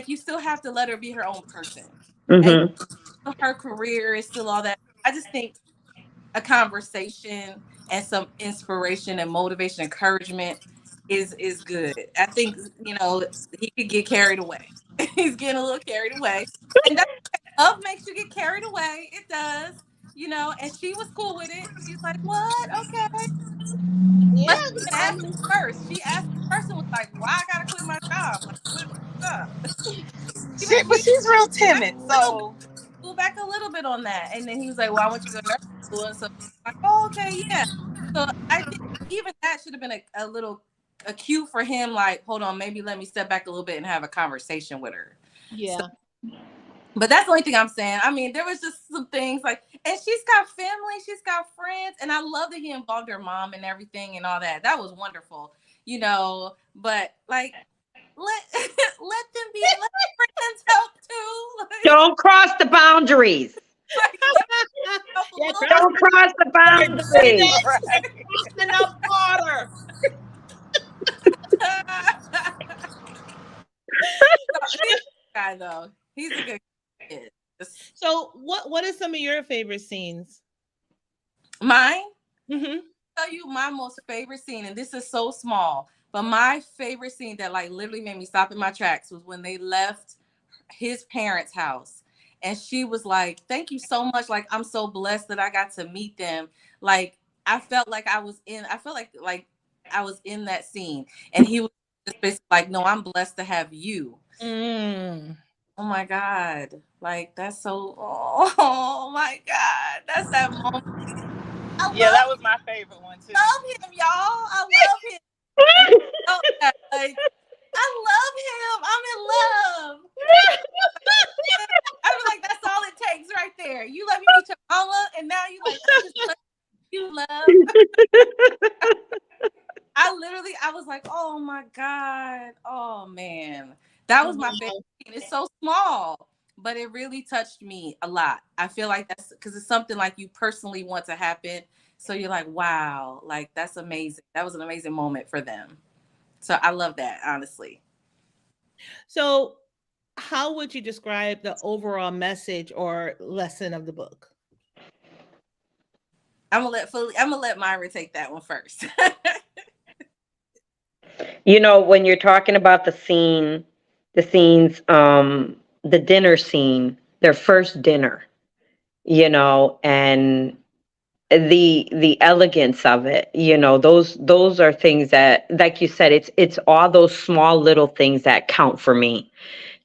you still have to let her be her own person, and Mm-hmm. her career is still all that. I just think a conversation and some inspiration and motivation, encouragement is good. I think he could get carried away. He's getting a little carried away, and that's okay. Love makes you get carried away. It does, And she was cool with it. She's like, "What? Okay." Yeah, But she even asked him first. She asked him first and was like, "Why I gotta quit my job? Like, what's up?" But She she's real back timid, a little bit, so pull back a little bit on that, and then he was like, "Well, I want you to go to nursing school," and so I'm like, "Oh, okay, yeah." So I think even that should have been a cue for him. Like, hold on, maybe let me step back a little bit and have a conversation with her. So, yeah, but that's the only thing I'm saying. I mean, there was just some things like, and she's got family, she's got friends, and I love that he involved her mom and everything and all that. That was wonderful, But like, let let them be, let friends help too. Don't cross the boundaries. Let them help a yeah. little Cross Don't cross the say boundaries. that right. crossing the border. So he's a good guy though. He's a good kid. So, what are some of your favorite scenes? Mine, Mm-hmm. tell you my most favorite scene, and this is so small, but my favorite scene that like literally made me stop in my tracks was when they left his parents' house. And she was like, "Thank you so much. Like, I'm so blessed that I got to meet them. Like, I felt like I was in. I felt like I was in that scene, and he was just basically like, "No, I'm blessed to have you." Mm. Oh my God! Like that's so. Oh my God! That's that moment. I Yeah, that was my favorite one too. love him, y'all. I love him. And I felt that, like I love him. I'm in love. I was like, that's all it takes right there. You let me meet your mama, and now you like, I just let you love. I was like, oh my God. Oh man. That was my favorite scene. It's so small, but it really touched me a lot. I feel like that's because it's something like you personally want to happen. So you're like, wow, like that's amazing. That was an amazing moment for them. So I love that, honestly. So, how would you describe the overall message or lesson of the book? I'm gonna let Myra take that one first. When you're talking about the dinner scene, their first dinner, and the elegance of it, those are things that, like you said, it's all those small little things that count for me.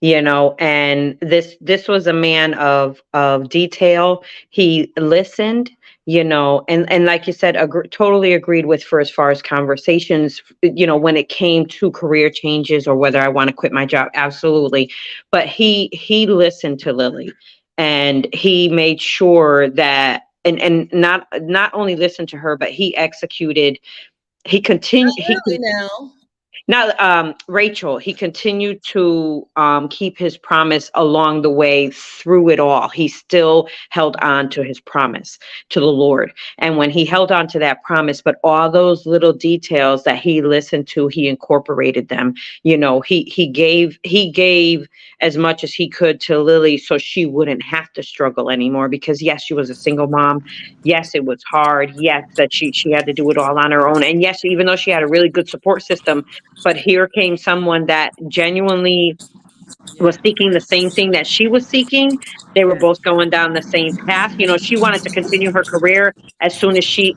And this was a man of detail. He listened, and like you said, totally agreed with, for as far as conversations, when it came to career changes or whether I want to quit my job, absolutely. But he listened to Lily, and he made sure that, and not only listened to her, but he executed. He continued. Really now. Now, Rachel, he continued to keep his promise along the way through it all. He still held on to his promise to the Lord. And when he held on to that promise, but all those little details that he listened to, he incorporated them. He gave as much as he could to Lily so she wouldn't have to struggle anymore. Because yes, she was a single mom. Yes, it was hard. Yes, that she had to do it all on her own. And yes, even though she had a really good support system, but here came someone that genuinely was Yeah. seeking the same thing that she was seeking. They were Yeah. both going down the same path. She wanted to continue her career as soon as she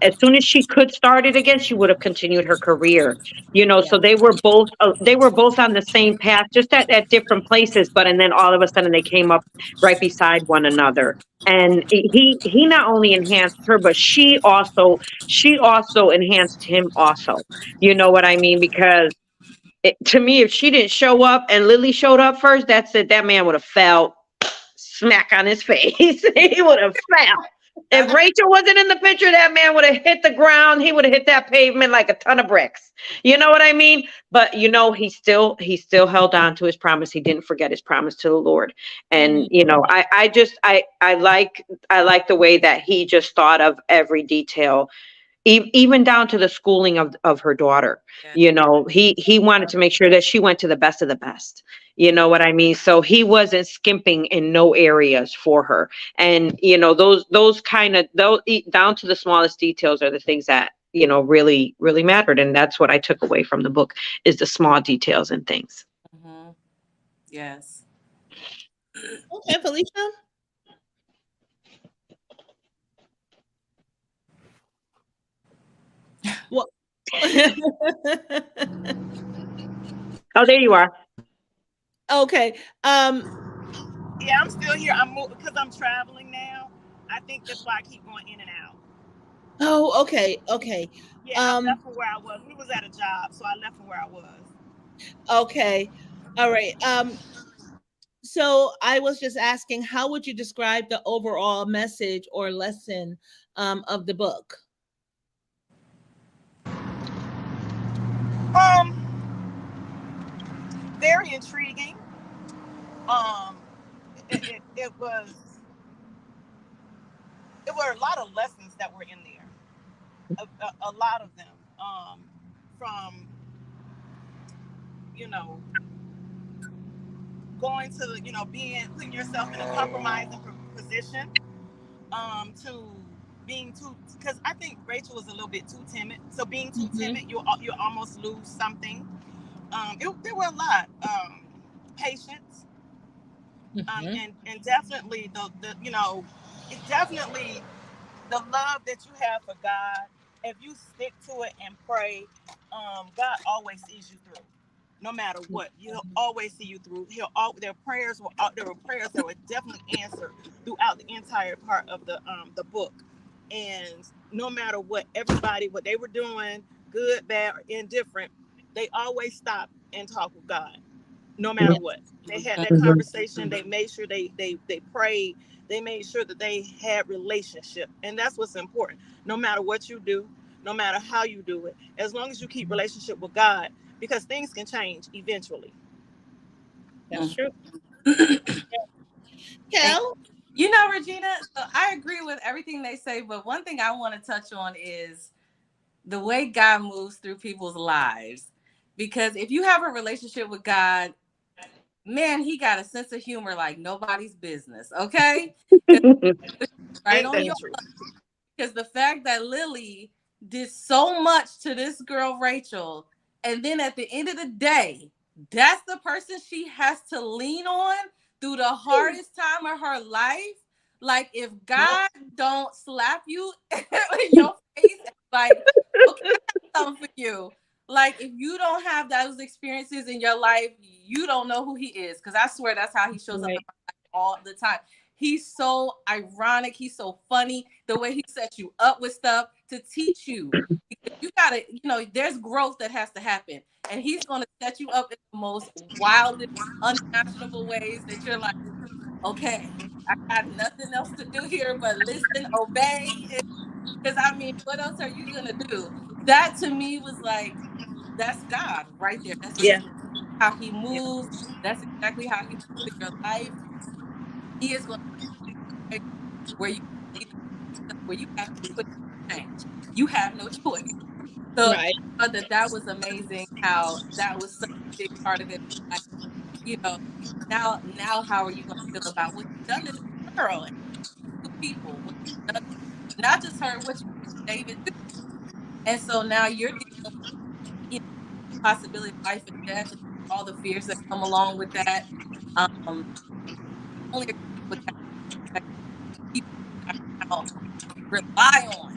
could start it again. She would have continued her career. Yeah. So they were both on the same path, just at different places. And then all of a sudden they came up right beside one another. And he not only enhanced her, but she also enhanced him also. You know what I mean? Because to me, if she didn't show up and Lily showed up first, that's it. That man would have fell smack on his face. He would have fell. If Rachel wasn't in the picture, that man would have hit the ground. He would have hit that pavement like a ton of bricks. You know what I mean? But he still held on to his promise. He didn't forget his promise to the Lord. And I like the way that he just thought of every detail, even down to the schooling of her daughter. Yeah. He wanted to make sure that she went to the best of the best. You know what I mean? So he wasn't skimping in no areas for her. And those kind of those down to the smallest details are the things that really really mattered. And that's what I took away from the book, is the small details and things. Mm-hmm. Yes. Okay, Felicia. Well, Oh, there you are. okay. Yeah, I'm still here. I'm because I'm traveling now. I think that's why I keep going in and out. Oh, okay, okay. Yeah, I Um, left from where I was. We was at a job, so I left from where I was. okay. All right. So I was just asking, how would you describe the overall message or lesson of the book? Um, very intriguing. Um, it was there were a lot of lessons that were in there. A lot of them. From you know going to being putting yourself in a compromising position, to being too, because I think Rachel was a little bit too timid. So being too Mm-hmm. timid, you almost lose something. There were a lot, patience, Mm-hmm. and definitely it's definitely the love that you have for God if you stick to it and pray, God always sees you through. No matter what, he'll always see you through. There were prayers that were definitely answered throughout the entire part of the book. And no matter what they were doing, good, bad, or indifferent, they always stopped and talked with God. No matter Yeah. what, they had that Mhm. conversation. They made sure they prayed. They made sure that they had relationship, and that's what's important. No matter what you do, no matter how you do it, as long as you keep relationship with God, because things can change eventually. That's true. And Kel? you know, Regina, so I agree with everything they say, but one thing I want to touch on is the way God moves through people's lives. Because if you have a relationship with God, man, he got a sense of humor like nobody's business, okay? 'Cause right Ain't on that your the truth? because the fact that Lily did so much to this girl Rachel, and then at the end of the day, that's the person she has to lean on through the hardest time of her life. Like if Yep. God don't slap you in your face, like okay, I got something for you. Like if you don't have those experiences in your life, you don't know who he is. Because I swear that's how he shows up in Right. my life all the time. He's so ironic. He's so funny. The way he sets you up with stuff to teach you. Because you gotta, there's growth that has to happen. And he's gonna set you up in the most wildest, unimaginable ways that you're like, okay, I got nothing else to do here but listen, obey. Because I mean, what else are you gonna do? That to me was like, that's God right there. That's Yeah. exactly how he moves. That's exactly how he moves in your life. He is going to where you where you have to put change. You have no choice. So Right. I thought that that was amazing. How that was such a big part of it. Like, you know, now how are you going to feel about what you've done to this girl and two people? What you've done, not just her, what you did to David too. And so now you're dealing with possibility of life and death and all the fears that come along with that. Only with that people now rely on.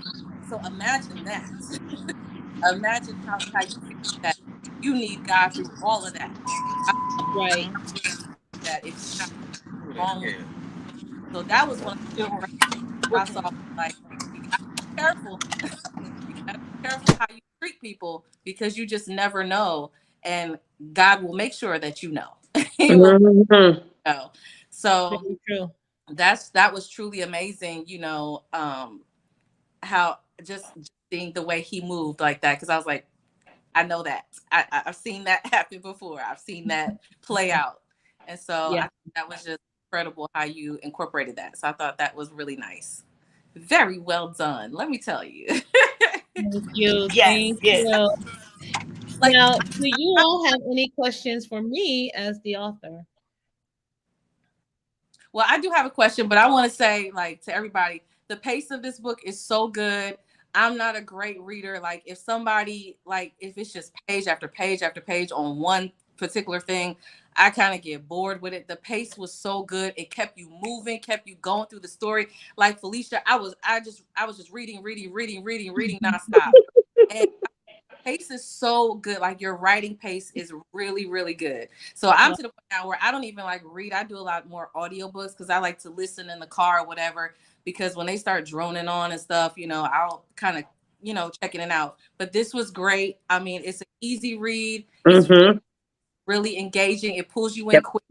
So imagine that. Imagine how you feel that you need God through all of that. I Right. that if you're not wrong with so that was one of the things I saw like you gotta be careful. You gotta be careful how you treat people because you just never know. And God will make sure that you know. He will Mhm. know. So Very true. that was truly amazing, how just seeing the way he moved like that. Cause I was like, I know that. I've seen that happen before. I've seen that play out. And so I Yeah. think that was just incredible how you incorporated that. So I thought that was really nice. Very well done. Let me tell you. Thank you. Yes. Thank Yes. you. Like, Now, do you all have any questions for me as the author? well, I do have a question, but I want to say, like, to everybody, the pace of this book is so good. I'm not a great reader. Like, if somebody, like, if it's just page after page after page on one particular thing, I kind of get bored with it. The pace was so good. It kept you moving, kept you going through the story. Like Felicia, I was just reading nonstop. And pace is so good. Like your writing pace is really, really good. So I'm to the point now where I don't even like read. I do a lot more audiobooks because I like to listen in the car or whatever. Because when they start droning on and stuff, I'll kind of, checking it out. But this was great. I mean, it's an easy read. It's Mhm. really engaging. It pulls you in Yep. quick.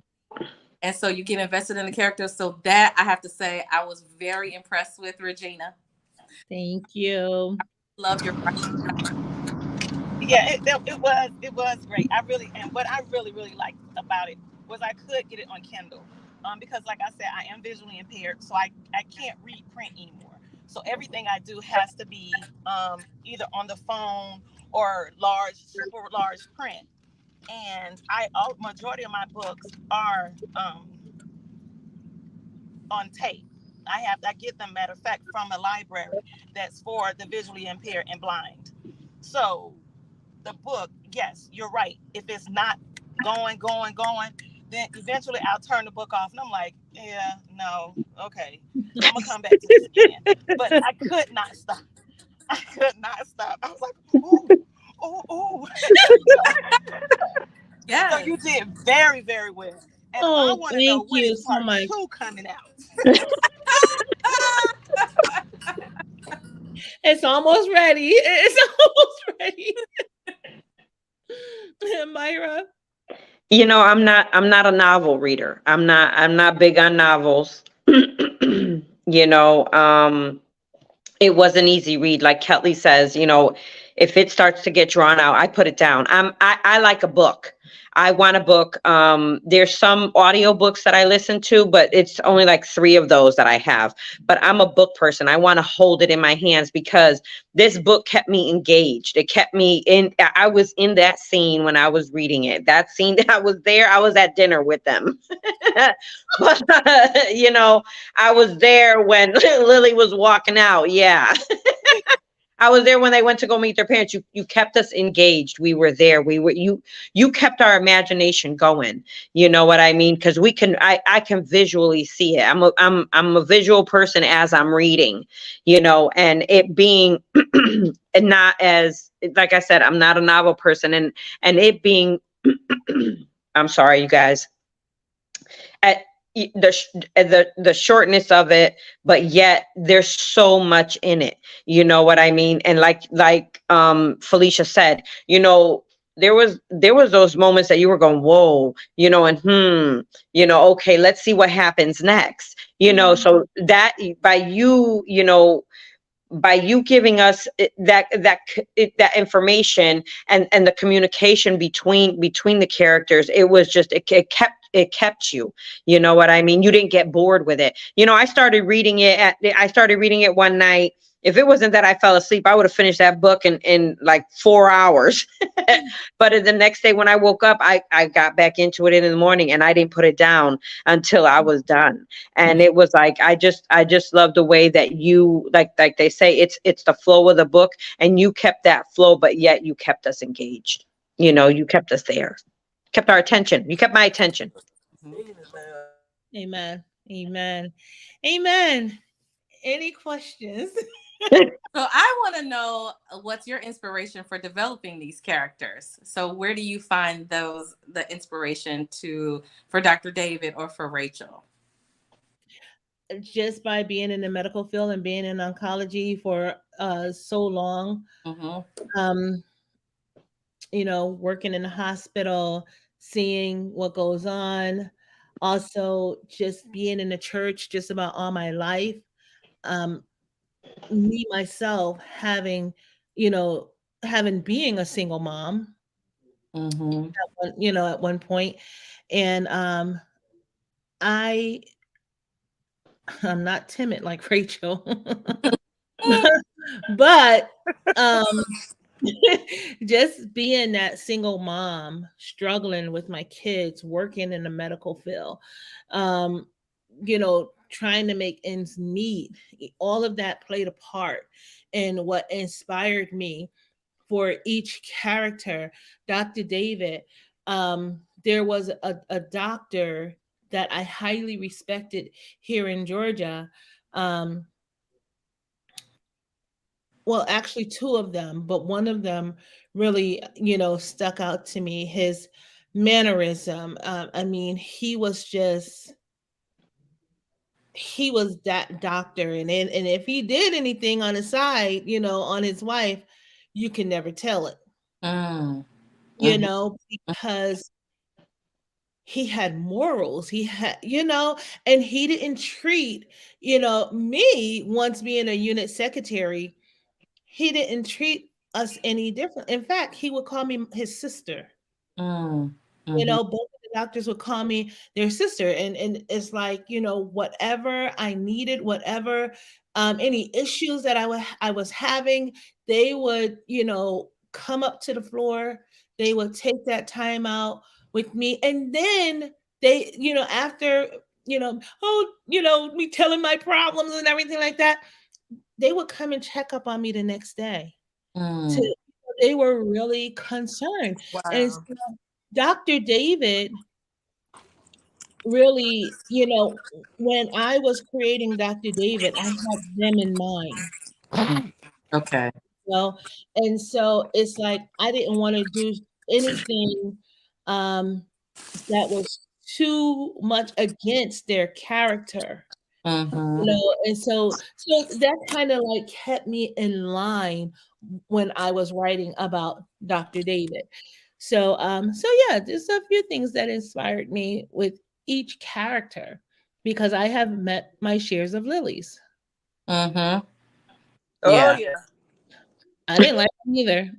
And so you get invested in the characters. So that I have to say, I was very impressed with Regina. Thank you. Love your writing. Yeah, it was great. I really, and what I really liked about it was I could get it on Kindle, because like I said, I am visually impaired, so I can't read print anymore. So everything I do has to be either on the phone or large, super large print. And majority of my books are on tape. I get them, matter of fact, from a library that's for the visually impaired and blind. So the book, yes, you're right. If it's not going, then eventually I'll turn the book off and I'm like, yeah, no, okay, I'm gonna come back to this again. But I could not stop. I could not stop. I was like, ooh, ooh, ooh. So Yes. you did very, very well. And I Oh, want to know thank when you is so part much. two coming out. It's almost ready. It's almost ready. Myra. I'm not a novel reader. I'm not big on novels. It was an easy read. Like Kelly says, if it starts to get drawn out, I put it down. I like a book. I want a book. There's some audio books that I listen to, but it's only like 3 of those that I have. But I'm a book person. I want to hold it in my hands because this book kept me engaged. It kept me in. I was in that scene when I was reading it. That scene that I was there, I was at dinner with them. But, I was there when Lily was walking out. Yeah. I was there when they went to go meet their parents. You kept us engaged. We were there. You kept our imagination going. You know what I mean? Because I can visually see it. I'm a visual person as I'm reading, and it being not as, like I said, I'm not a novel person, and it being I'm sorry, you guys, at the shortness of it, but yet there's so much in it. You know what I mean? And like Felicia said, there was those moments that you were going, whoa, and okay, let's see what happens next. So that by you giving us that information and the communication between the characters, it was just it kept you. You know what I mean? You didn't get bored with it. I started reading it one night. If it wasn't that I fell asleep, I would have finished that book in like 4 hours. But the next day when I woke up, I got back into it in the morning, and I didn't put it down until I was done. And it was like, I just love the way that you, like they say, it's the flow of the book, and you kept that flow, but yet you kept us engaged. You kept us there, kept our attention. You kept my attention. Amen. Amen. Amen. Any questions? So I want to know what's your inspiration for developing these characters. So where do you find the inspiration for Dr. David or for Rachel? Just by being in the medical field and being in oncology for so long, Mm-hmm. um, working in the hospital, seeing what goes on, also just being in the church just about all my life. Um, Me myself you know, having being a single mom, Mm-hmm. at one point, and I I'm not timid like Rachel, but um just being that single mom, struggling with my kids, working in the medical field, um, trying to make ends meet, all of that played a part in what inspired me for each character. Dr. David, there was a doctor that I highly respected here in Georgia. Um, well, actually, two of them, but one of them really, stuck out to me. His mannerism. I mean, he was that doctor, and if he did anything on his side, on his wife, you can never tell it, Mm. Mm-hmm. because he had morals. He had, and he didn't treat, me once being a unit secretary. He didn't treat us any different. In fact, he would call me his sister. Mm. Mm-hmm. Both of the doctors would call me their sister, and it's like, whatever I needed, whatever any issues that I was having, they would, come up to the floor. They would take that time out with me, and then they, after, me telling my problems and everything like that, they would come and check up on me the next day. Mm. To They were really concerned. And Wow. so Dr. David really, when I was creating Dr. David, I had them in mind. Okay. know. And so it's like I didn't want to do anything um that was too much against their character, Mm-hmm. and so that kind of like kept me in line when I was writing about Dr. David. So yeah, there's a few things that inspired me with each character because I have met my shares of lilies. Mm-hmm. Oh Yeah. yeah. I didn't like them either.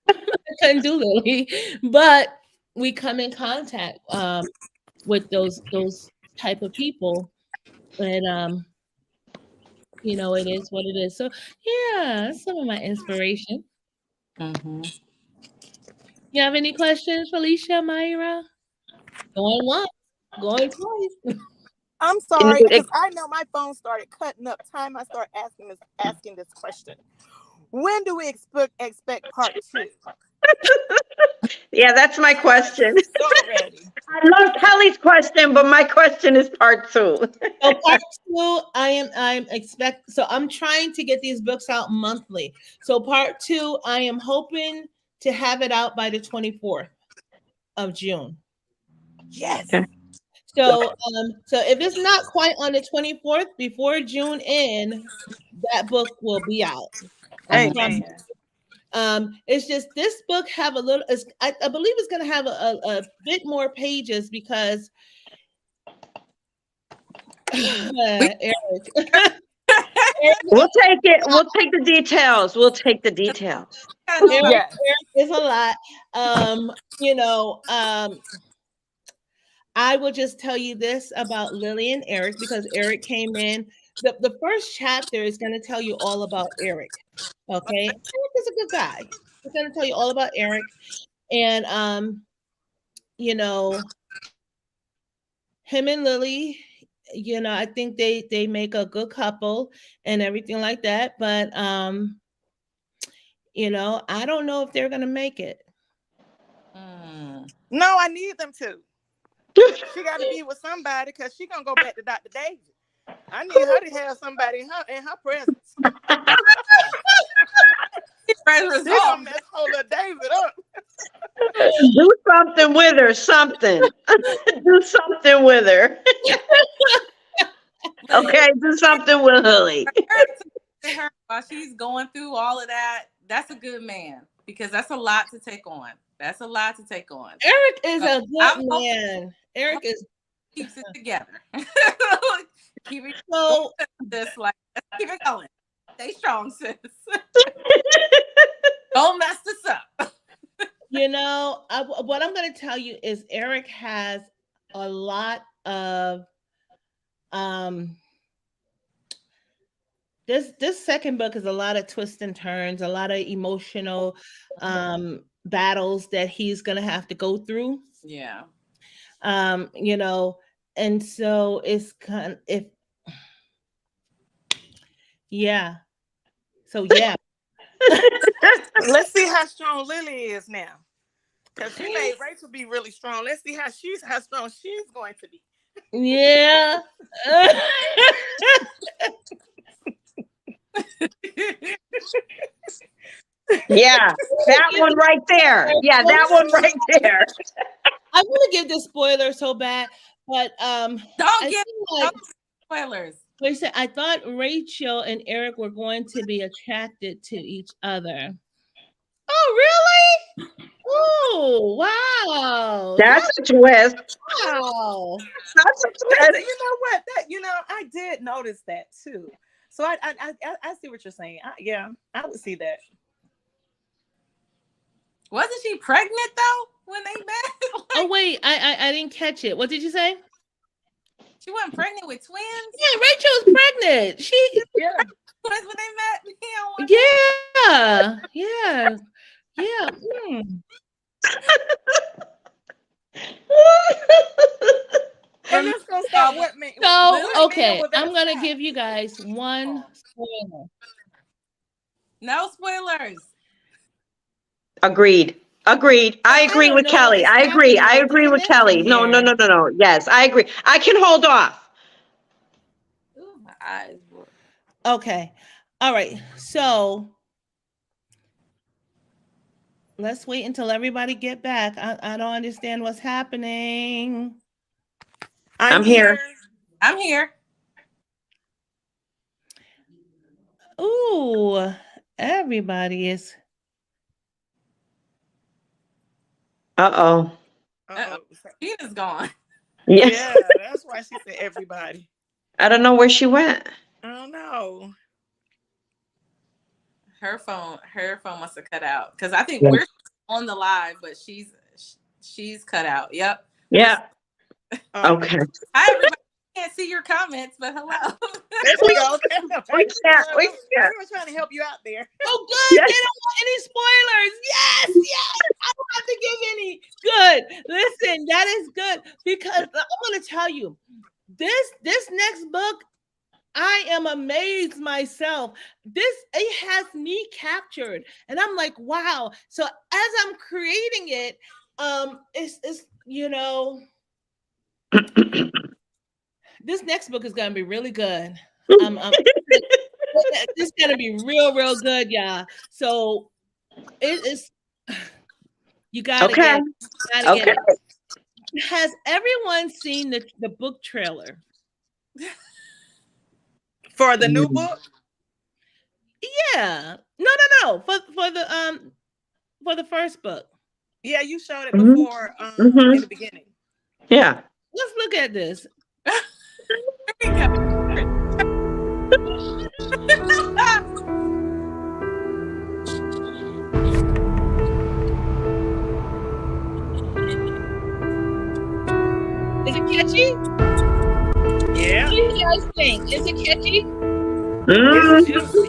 I couldn't do Lily, but we come in contact with those type of people, and it is what it is. So yeah, that's some of my inspiration. Mm-hmm. You have any questions, Felicia, Myra? Going once, going twice. I'm You know, sorry because I know my phone started cutting up. Time I start asking this question. When do we expect part two? yeah, that's my I'm question. so ready. I love Kelly's question, but my question is part two. So part two, I'm trying to get these books out monthly. So part two, I am hoping to have it out by the 24th of June. Yes. Okay. So if it's not quite on the 24th before June end, that book will be out. I promise. Amen. It's just this book have a little. I believe it's going to have a bit more pages because Eric. We'll take it. We'll take the details. We'll take the details. Eric, Yes. Eric is a lot. You know, I will just tell you this about Lily and Eric because Eric came in. The first chapter is going to tell you all about Eric. Okay, Eric is a good guy. He's going to tell you all about Eric, and you know, him and Lily. I think they make a good couple and everything like that. But I don't know if they're going to make it. No, I need them to. She got to be with somebody because she gonna go back to Dr. David. I need her to have somebody in her presence. She gonna mess whole little David up. Do something with her. Something. Do something with her. Okay, do something with Lily. Her while she's going through all of that, that's a good man because that's a lot to take on. That's a lot to take on. Eric is a good man. Eric keeps it together. Keep it so this like keep it going. Stay strong, sis. Don't mess this up. What I'm going to tell you is Eric has a lot of this second book is a lot of twists and turns, a lot of emotional battles that he's going to have to go through. Yeah. And so it's yeah. So yeah. Let's see how strong Lily is now. Because she made Rachel be really strong. Let's see how strong she's going to be. Yeah. Yeah, that one right there. Yeah, that one right there. I'm gonna give this spoiler so bad, but don't give spoilers. I thought Rachel and Eric were going to be attracted to each other. Oh, really? Oh, wow. That's a twist. Wow. That's a twist. You know what? I did notice that too. So I see what you're saying. I would see that. Wasn't she pregnant though when they met? Oh wait, I didn't catch it. What did you say? She wasn't pregnant with twins. Yeah, Rachel was pregnant. Twins when they met. Yeah. And it's gonna stop what me. So okay, I'm gonna give you guys one spoiler. No spoilers. Agreed. I agree with Kelly. I agree with Kelly. No. Yes, I agree. I can hold off. Ooh, my eyes. Okay. All right. So let's wait until everybody get back. I don't understand what's happening. I'm I'm here. here. I'm here. Ooh, everybody is. Uh-oh. Uh-oh. Uh-oh. Gina's gone. Yeah. Yeah, that's why she said everybody. I don't know where she went. I don't know. Her phone must have cut out because I think Yeah. we're on the live, but she's cut out. Yep. We're Yeah. Okay. Okay. Hi everybody. Can't see your comments, but hello. There she goes. We can't. We We can't. were trying to help you out there. Oh, good. Yes. They don't want any spoilers. Yes, yes. I don't have to give any. Good. Listen, that is good because I'm going to tell you this next book. I am amazed myself. It has me captured, and I'm like, wow. So as I'm creating it, it's this next book is gonna be really good. It's gonna be real good, y'all. So it is. You gotta Okay. get it. You gotta get Okay. it. Has everyone seen the book trailer? For the new book? Yeah. No. For the first book. Yeah, you showed it Mhm. before Mhm. in the beginning. Yeah. Let's look at this. Here we go. Is it catchy? Yeah, What do you guys think? Is it catchy? it's Mm. juicy.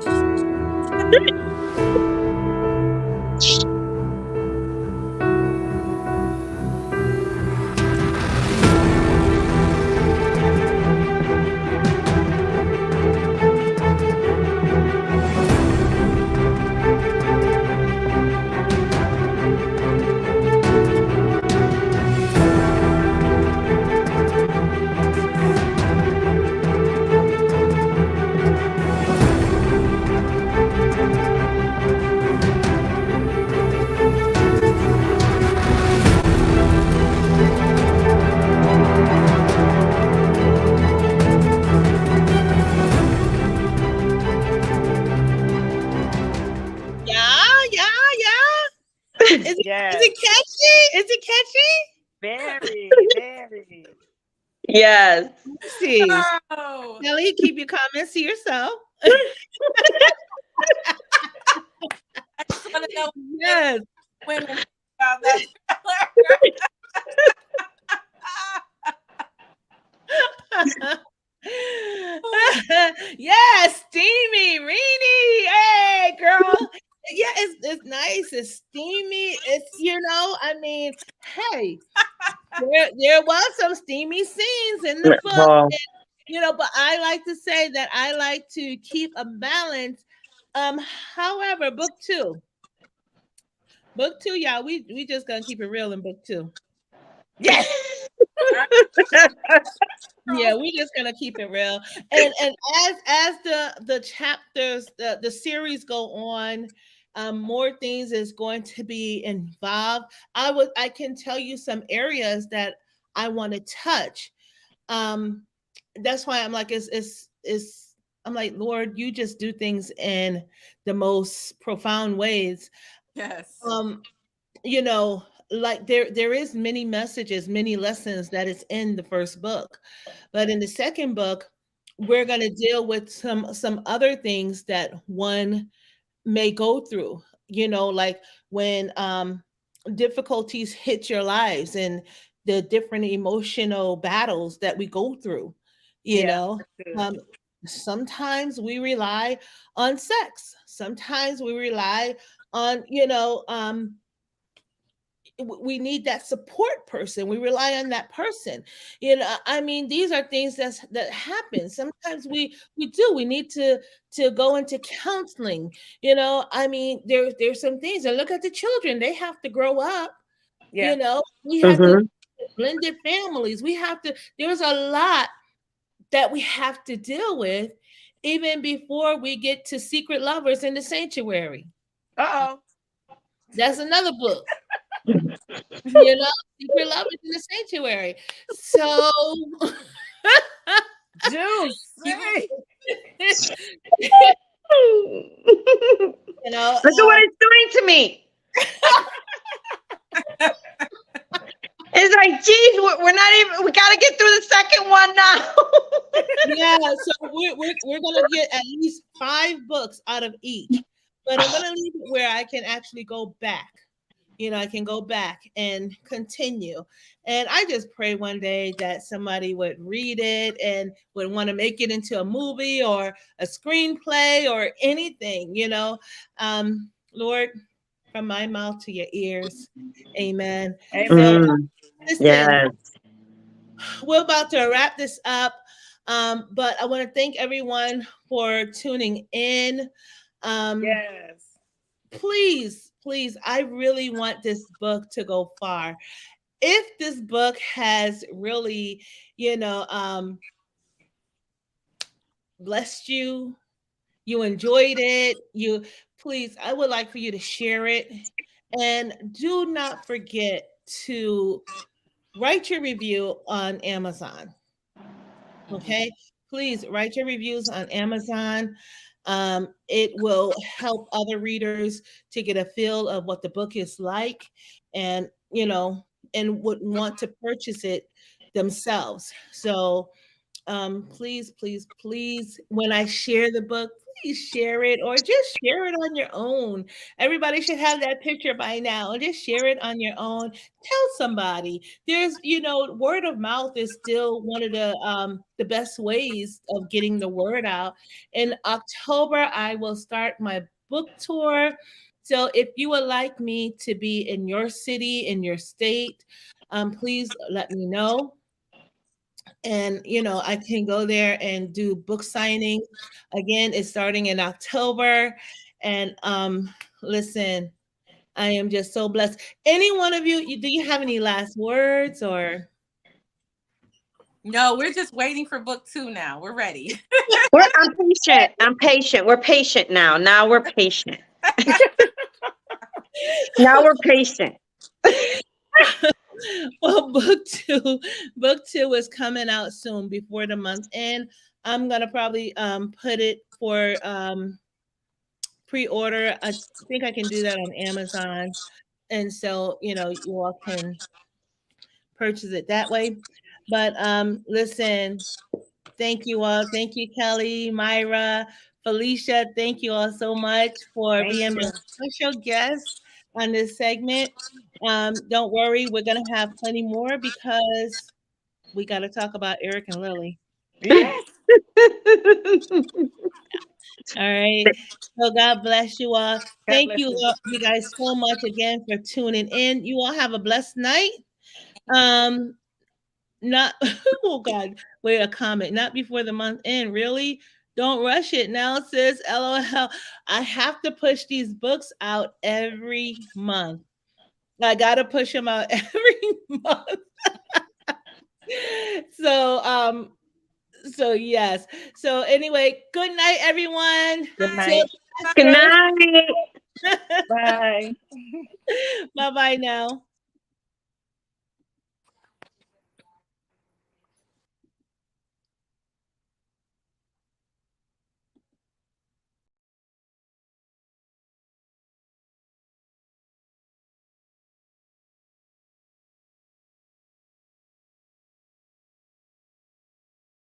Yeah. Is Yes, it catchy? Is it catchy? very, very. Yes. Let's see. Oh, Kelly, keep your comments to yourself. I just want to know what Yes. women think about that Yes, steamy, Reenie. Hey, girl. Yeah, it's nice. It's steamy. I mean, hey, there was some steamy scenes in the book. Oh. But I like to say that I like to keep a balance. However, book two, y'all, we just gonna keep it real in book two. Yes. Yeah, we're just gonna keep it real. And as the chapters, the series go on, more things is going to be involved. I can tell you some areas that I want to touch. Um, that's why I'm like, it's I'm like, Lord, you just do things in the most profound ways. Yes. Um, you know, like there is many messages, many lessons that is in the first book, but in the second book, we're going to deal with some other things that one may go through. Like when difficulties hit your lives and the different emotional battles that we go through. You Yeah. know, um, sometimes we rely on sex. Sometimes we rely on we need that support person. We rely on that person. I mean, these are things that happen. Sometimes we need to go into counseling. I mean, there's some things, and look at the children. They have to grow up. Yeah. We have to Mhm. blended families. There's a lot that we have to deal with. even before we get to Secret Lovers in the Sanctuary. Uh-oh. That's another book. You know, Secret Lovers in the Sanctuary. So Juice. Keep Hey. you know, Look at what it's doing to me. It's like, geez, we're not even, we got to get through the second one now. yeah, so we're gonna get at least 5 books out of each, but I'm gonna leave it where I can actually go back. You know, I can go back and continue. And I just pray one day that somebody would read it and would want to make it into a movie or a screenplay or anything, you know. Lord, from my mouth to your ears, amen. So Amen. Mm, listen, yes. we're about to wrap this up. But I want to thank everyone for tuning in. Um, Yes. please, I really want this book to go far. If this book has really, you know, blessed you, you enjoyed it, you please, I would like for you to share it. And do not forget to write your review on Amazon. Okay, please write your reviews on Amazon. It will help other readers to get a feel of what the book is like, and you know, and would want to purchase it themselves. So please, when I share the book, please share it or just share it on your own. Everybody should have that picture by now. Just share it on your own. Tell somebody. There's, you know, word of mouth is still one of the best ways of getting the word out. In October, I will start my book tour. So if you would like me to be in your city, in your state, please let me know, and you know I can go there and do book signing. Again, it's starting in October. And listen, I am just so blessed. Any one of do you have any last words or No, we're just waiting for book 2 now. We're ready. I'm patient. I'm patient. We're patient now. Now we're patient. Now we're patient. well, book two is coming out soon before the month end. I'm gonna probably put it for pre-order. I think I can do that on Amazon, and so you know you all can purchase it that way. But listen, thank you all. Thank you, Kelly, Myra, Felicia. Thank you all so much for Thank being my you. special guest on this segment. Don't worry, we're gonna have plenty more because we got to talk about Eric and Lily. Yes. All right. So God bless you all. God Thank bless you, you. you guys, so much again for tuning in. You all have a blessed night. Um, not oh God, wait, a comment. Not before the month end. Really? Don't rush it now, sis. LOL. I have to push these books out every month. I gotta push them out every month. So so yes. So anyway, good night, everyone. Good Till night. the Good next night. roast. Bye. Bye bye now.